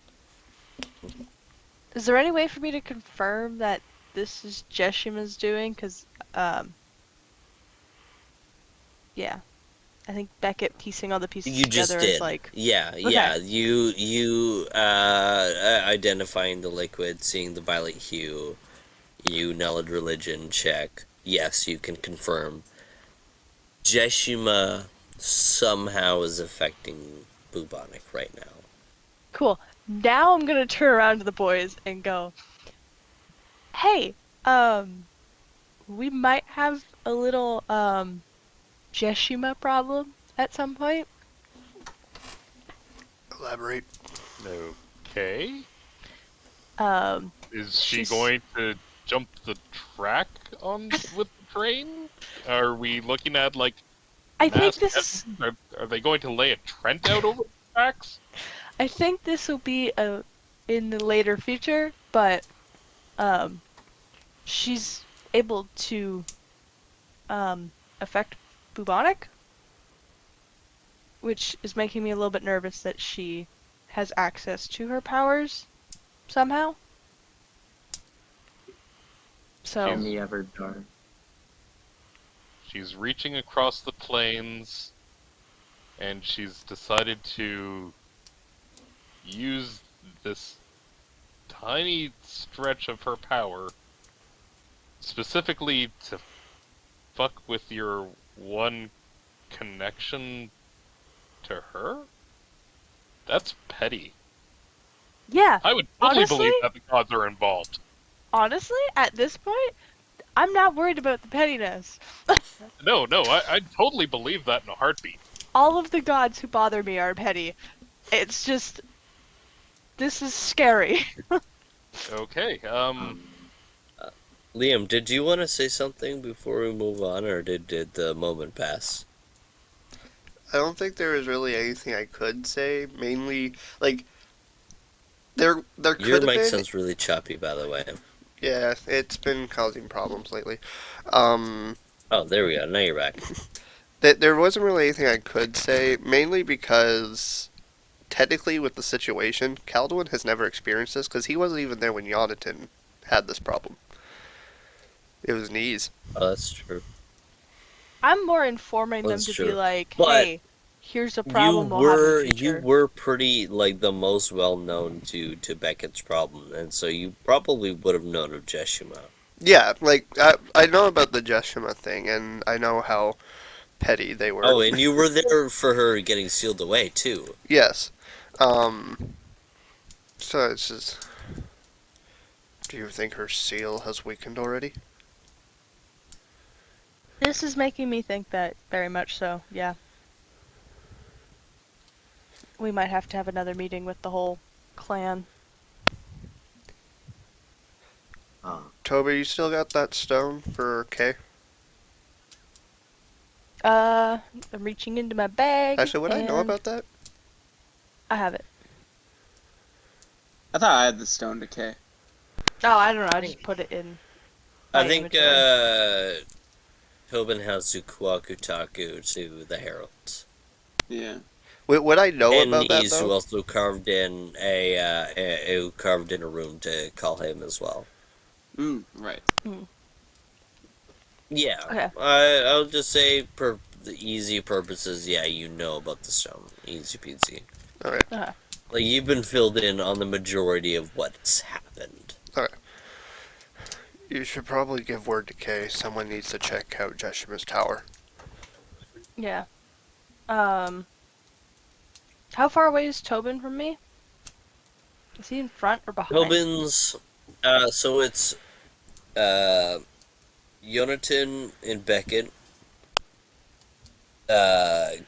is there any way for me to confirm that this is Jeshima's doing? Because, um, yeah. I think Beckett piecing all the pieces You just together is did. like, Yeah, okay, yeah. You identifying the liquid, seeing the violet hue. You knowledge religion check. Yes, you can confirm. Jeshima somehow is affecting bubonic right now. Cool. Now I'm gonna turn around to the boys and go, hey, we might have a little Jeshima problem at some point. Elaborate. Okay. Is she She's going to jump the track on with the train? Are we looking at like I think mass this is testing? Are they going to lay a Trent out over the tracks? I think this will be in the later future, but um she's able to affect bubonic, which is making me a little bit nervous that she has access to her powers somehow. So, in She's the Everdark. she's reaching across the plains, and she's decided to use this tiny stretch of her power specifically to fuck with your one connection to her? That's petty. yeah, I would totally honestly, believe that the gods are involved. honestly, at this point, I'm not worried about the pettiness. No, I'd totally believe that in a heartbeat. All of the gods who bother me are petty. It's just, this is scary. Okay, Um, Liam, did you want to say something before we move on, or did the moment pass? I don't think there was really anything I could say. Mainly, like there Your could have mic been. sounds really choppy, by the way. Yeah, it's been causing problems lately. Um, Oh, there we go. Now you're back. there wasn't really anything I could say. Mainly because technically, with the situation, Calduin has never experienced this because he wasn't even there when Yonatan had this problem. It was knees. Oh, that's true. I'm more informing them That's to be true. like, But hey, here's a you problem we'll have in the you future. were pretty like the most well known to Beckett's problem, and so you probably would have known of Jeshima. Yeah, like I know about the Jeshima thing, and I know how petty they were. Oh, and you were there for her getting sealed away too. Yes. Um, so it's just. Do you think her seal has weakened already? This is making me think that very much so, yeah. We might have to have another meeting with the whole clan. Toby, you still got that stone for Kay? I'm reaching into my bag Actually, would I know and about that? I have it. I thought I had the stone decay. Oh, I don't know. I I just think put it in I my think inventory. Tobin has Sukuakutaku to the heralds. Yeah. Would I know And about that he's who though? also carved in who carved in a room to call him as well. Right. Hmm. Yeah, Okay. I'll just say for the easy purposes, yeah, you know about the stone, easy peasy. All right, Uh-huh. Like you've been filled in on the majority of what's happened. all right. You should probably give word to Kay. Someone needs to check out Jeshima's tower. Yeah. Um, how far away is Tobin from me? Is he in front or behind? Tobin's, so it's Yonatan and Beckett,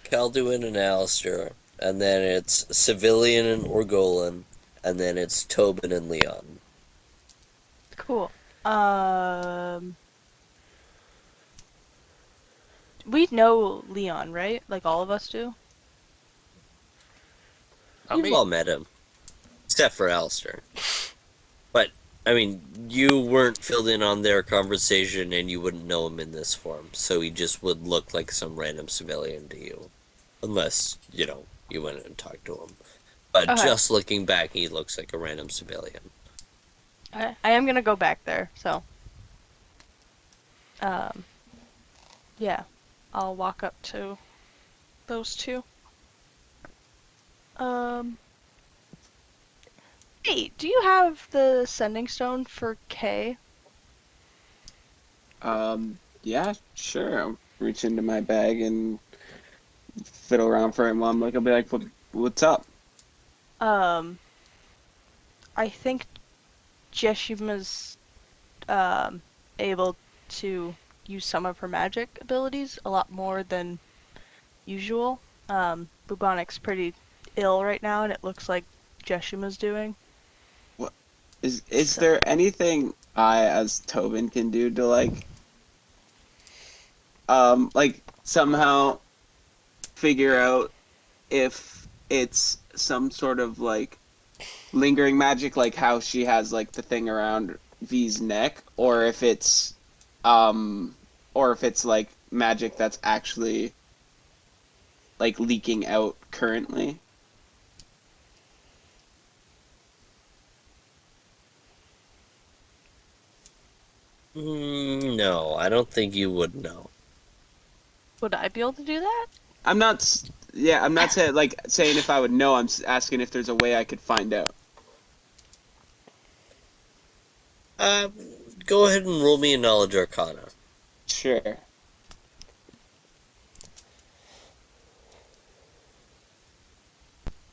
Calduin and Alistair, and then it's Civilian and Orgolan, and then it's Tobin and Leon. Cool. Um, we know Leon, right? Like all of us do? Not You've me. all met him, except for Alistair. But, I mean, you weren't filled in on their conversation and you wouldn't know him in this form, so he just would look like some random civilian to you. Unless, you went and talked to him. But Okay. just looking back, he looks like a random civilian. I am gonna go back there, so um, yeah. I'll walk up to those two. Um, hey, do you have the sending stone for Kay? Yeah, sure. I'll reach into my bag and fiddle around for it while I'll be like, What's up? Um, I think Jeshima's able to use some of her magic abilities a lot more than usual. Bubonic's pretty ill right now, and it looks like Jeshima's doing. What is So, there anything I as Tobin can do to like somehow figure out if it's some sort of like lingering magic, like how she has like the thing around V's neck, um or if it's like magic that's actually like leaking out currently. No, I don't think you would know. would I be able to do that? I'm not yeah, I'm not saying like saying if I would know, I'm asking if there's a way I could find out. Uh, Go ahead and roll me a knowledge arcana. Sure.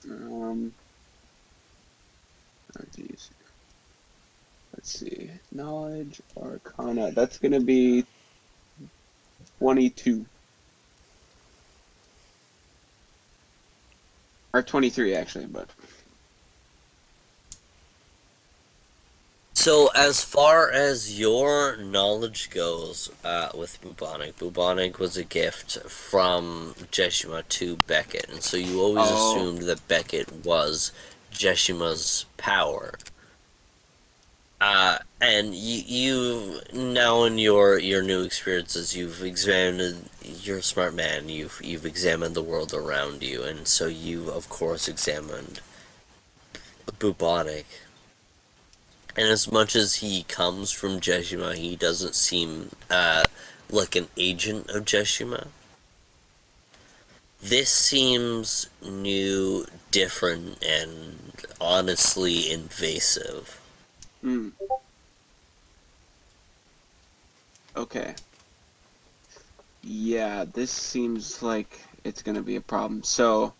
Um oh, geez. Let's see. Knowledge arcana. That's gonna be 22. Or 23 actually, but So, as far as your knowledge goes with bubonic, bubonic was a gift from Jeshima to Beckett, and so you always oh, assumed that Beckett was Jeshima's power. And you now in your new experiences, you've examined. You're a smart man. You've examined the world around you, and so you, of course, examined bubonic. And as much as he comes from Jeshima, he doesn't seem like an agent of Jeshima. This seems new, different, and honestly invasive. hmm. Okay. Yeah, this seems like it's gonna be a problem. So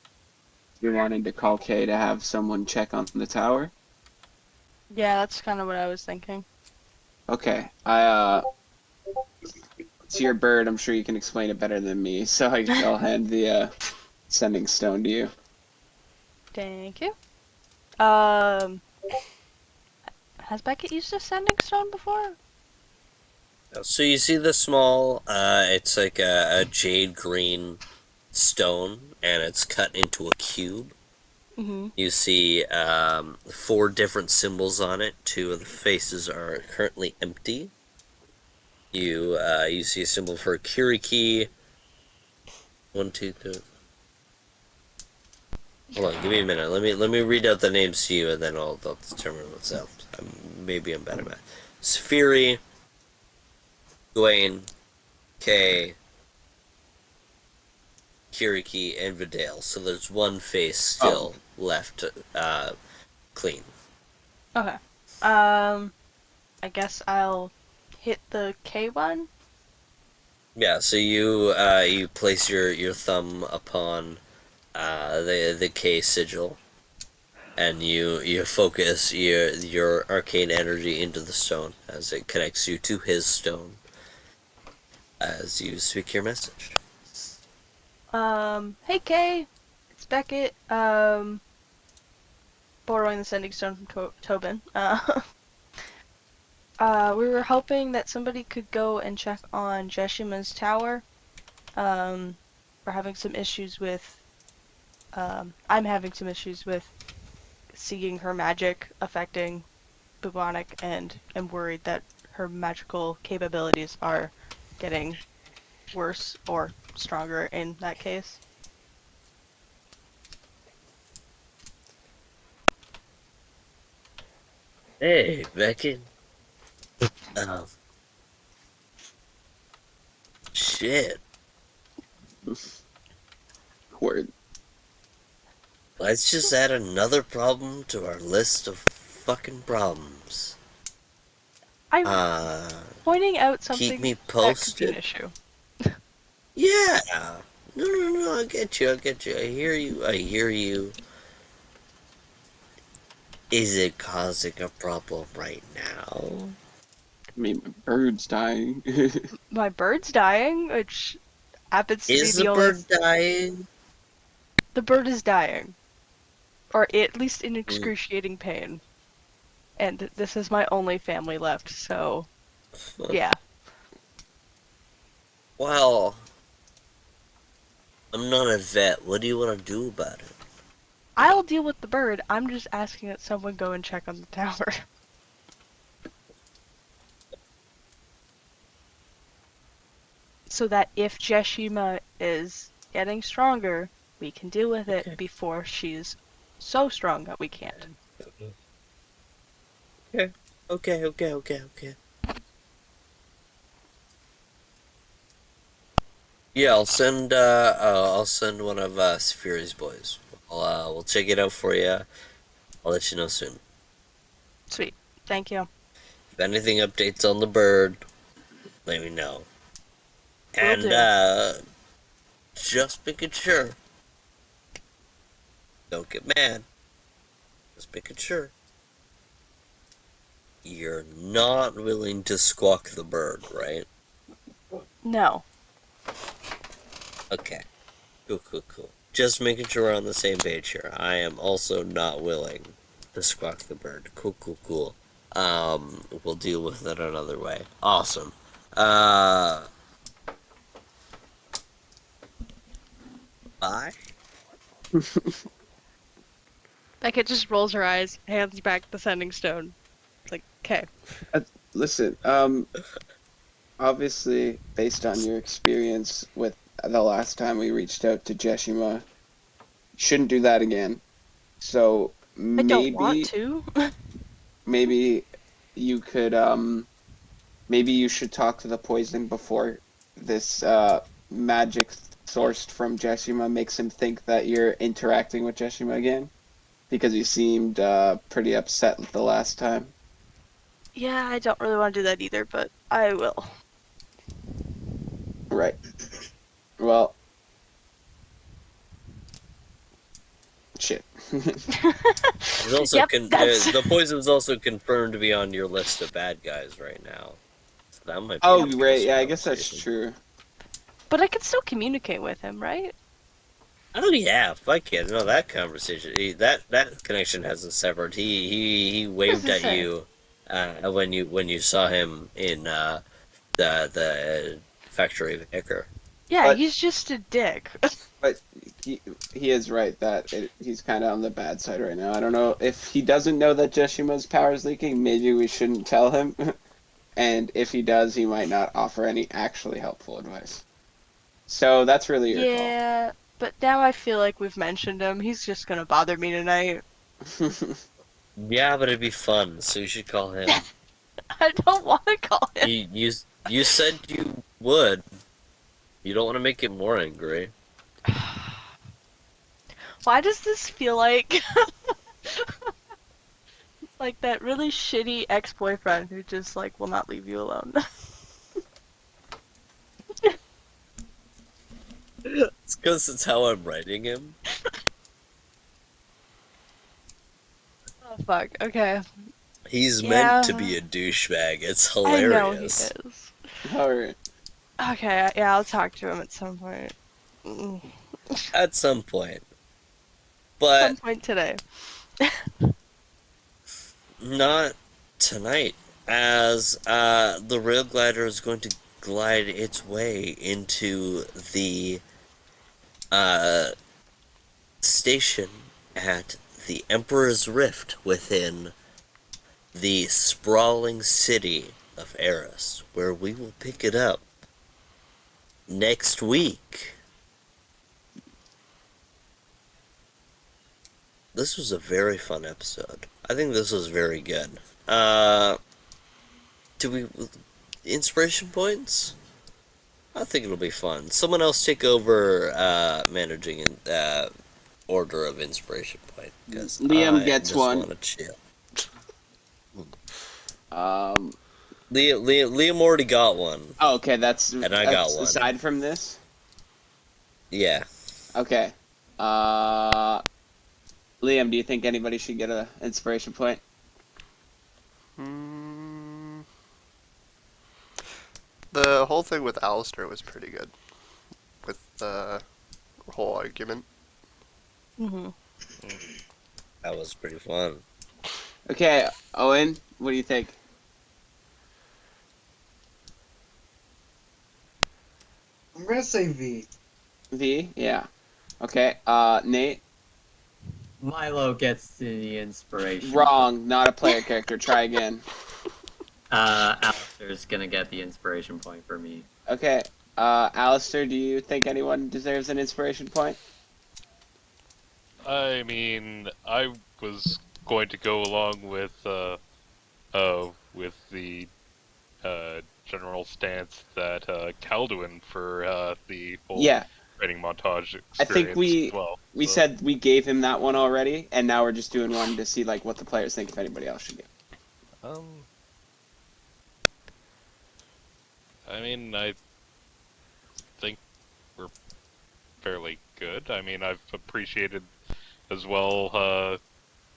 you're wanting to call Kay to have someone check on the tower? Yeah, that's kind of what I was thinking. Okay. It's your bird. I'm sure you can explain it better than me. So I'll hand the sending stone to you. Thank you. Um, has Beckett used a sending stone before? So you see the small, it's like a jade green stone, and it's cut into a cube. Mm-hmm. You see four different symbols on it. Two of the faces are currently empty. You see a symbol for Kiriki. One, two, three. Hold on, give me a minute. Let me read out the names to you, and then I'll determine what's out. Maybe I'm better at Spheri, Gwaine, Kay, Kiriki, and Vidal. So there's one face Oh, still left clean. Okay. Um, I guess I'll hit the K one. Yeah, so you place your thumb upon the K sigil, and you focus your arcane energy into the stone as it connects you to his stone as you speak your message. Hey Kay, it's Beckett. Borrowing the sending stone from Tobin. We were hoping that somebody could go and check on Jeshima's tower. Um, we're having some issues with. I'm having some issues with seeing her magic affecting Bubonic, and am worried that her magical capabilities are getting worse or stronger in that case. Hey, Becky. Um, Shit. word. Let's just add another problem to our list of fucking problems. I'm Uh, pointing out Keep something me that could be an posted. issue. Yeah. No, I get you, I hear you. Is it causing a problem right now? I mean, my bird's dying. My bird's dying, which happens to be Is the the only. bird dying? The bird is dying, or at least in Mm, excruciating pain. And this is my only family left, so yeah. Well, I'm not a vet. What do you want to do about it? I'll deal with the bird. I'm just asking that someone go and check on the tower. So that if Jeshima is getting stronger, we can deal with it Okay. before she's so strong that we can't. Okay. Yeah, I'll send one of Fury's boys. We'll check it out for you. I'll let you know soon. Sweet. Thank you. If anything updates on the bird, let me know. Will And do. just making sure. Don't get mad. Just making sure. You're not willing to squawk the bird, right? No. Okay. Cool. Just making sure we're on the same page here. I am also not willing to squawk the bird. Cool. We'll deal with it another way. Awesome. Bye? Beckett just rolls her eyes, hands back the sending stone. It's like, okay. Listen, obviously, based on your experience with the last time we reached out to Jeshima, you shouldn't do that again. So I don't want maybe, to. maybe you could, maybe you should talk to the poison before this magic sourced from Jeshima makes him think that you're interacting with Jeshima again, because you seemed pretty upset the last time. Yeah, I don't really want to do that either, but I will. Right. Well, shit. He's also Yep, that's. the poison's also confirmed to be on your list of bad guys right now. So that might be an Oh, Yep. right. interesting Yeah, I guess that's conversation. true. But I can still communicate with him, right? Oh yeah, fuck yeah! No, that conversation, that connection hasn't severed. He What does waved it at say? you, when you saw him in the factory of Icar. Yeah, But he's just a dick. but he is right that he's kind of on the bad side right now. I don't know if he doesn't know that Jeshima's power is leaking. Maybe we shouldn't tell him. And if he does, he might not offer any actually helpful advice. So that's really your call. Yeah, but now I feel like we've mentioned him. He's just gonna bother me tonight. Yeah, but it'd be fun, so you should call him. I don't want to call him. You said you would. You don't want to make it more angry. Why does this feel like like that really shitty ex-boyfriend who just like will not leave you alone? It's because it's how I'm writing him. Oh fuck. Okay. He's meant to Yeah, be a douchebag. It's I know he hilarious. is. All right. Okay, yeah, I'll talk to him at some point. At some point. Some But point today. not tonight, as the rail glider is going to glide its way into the uh, station at the Emperor's Rift within the sprawling city of Eris, where we will pick it up next week. This was a very fun episode. I think this was very good. Do we inspiration points? I think it'll be fun. Someone else take over managing order of inspiration point, because Liam I gets just one. want to chill. Um. Liam already got one, Oh, okay. and I got That's one. aside from this. Yeah. Okay. Liam, do you think anybody should get an inspiration point? Hmm. The whole thing with Alistair was pretty good. With the whole argument. Mm-hmm. That was pretty fun. Okay, Owen, what do you think? I'm gonna say V. V? Yeah. Okay, Nate? Milo gets the inspiration. Wrong, not a player character. Try again. Alistair's gonna get the inspiration point for me. Okay, Alistair, do you think anyone deserves an inspiration point? I mean, I was going to go along with the general stance that Calduin for the whole Yeah, training montage I think experience as we well. we So, said we gave him that one already, and now we're just doing one to see like what the players think if anybody else should get. um, I mean, I think we're fairly good. I mean, I've appreciated as well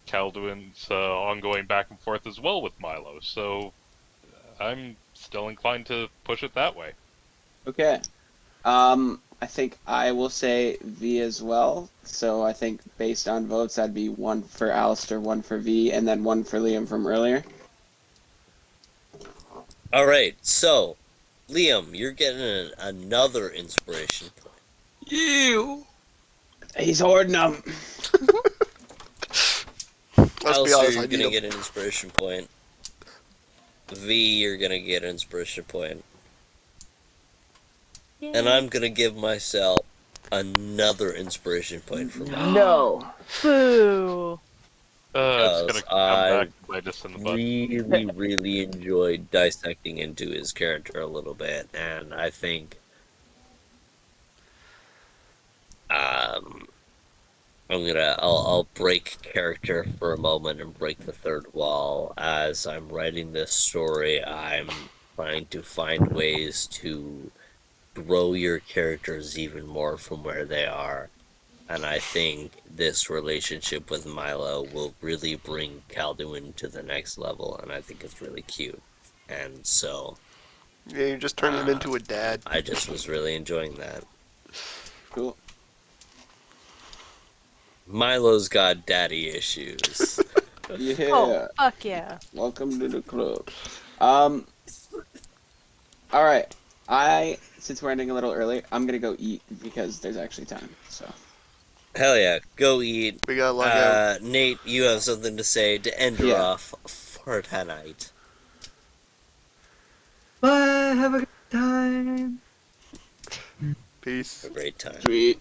Calduin's ongoing back and forth as well with Milo. So I'm still inclined to push it that way. Okay. I think I will say V as well. So I think based on votes, that'd be one for Alistair, one for V, and then one for Liam from earlier. All right, so Liam, you're getting another inspiration point. You. He's hoarding them. Let's be Alistair, honest, you're I need gonna him. get an inspiration point. V, you're gonna get an inspiration point. And I'm gonna give myself another inspiration point for Milo. No. Boo. It's Because gonna come back I to bite us in the butt. really enjoyed dissecting into his character a little bit, and I think um I'll break character for a moment and break the third wall. As I'm writing this story, I'm trying to find ways to grow your characters even more from where they are. And I think this relationship with Milo will really bring Calduin to the next level, and I think it's really cute. And so, Yeah, you just turned him uh, into a dad. I just was really enjoying that. Cool. Milo's got daddy issues. Oh, Yeah. fuck yeah. Welcome to the club. Um. All right. Since we're ending a little early, I'm gonna go eat because there's actually time. So. Hell yeah, go eat. We gotta log out. Nate, you have something to say to end her Yeah. off for tonight. Bye. Have a good time. A Peace. great time. Sweet.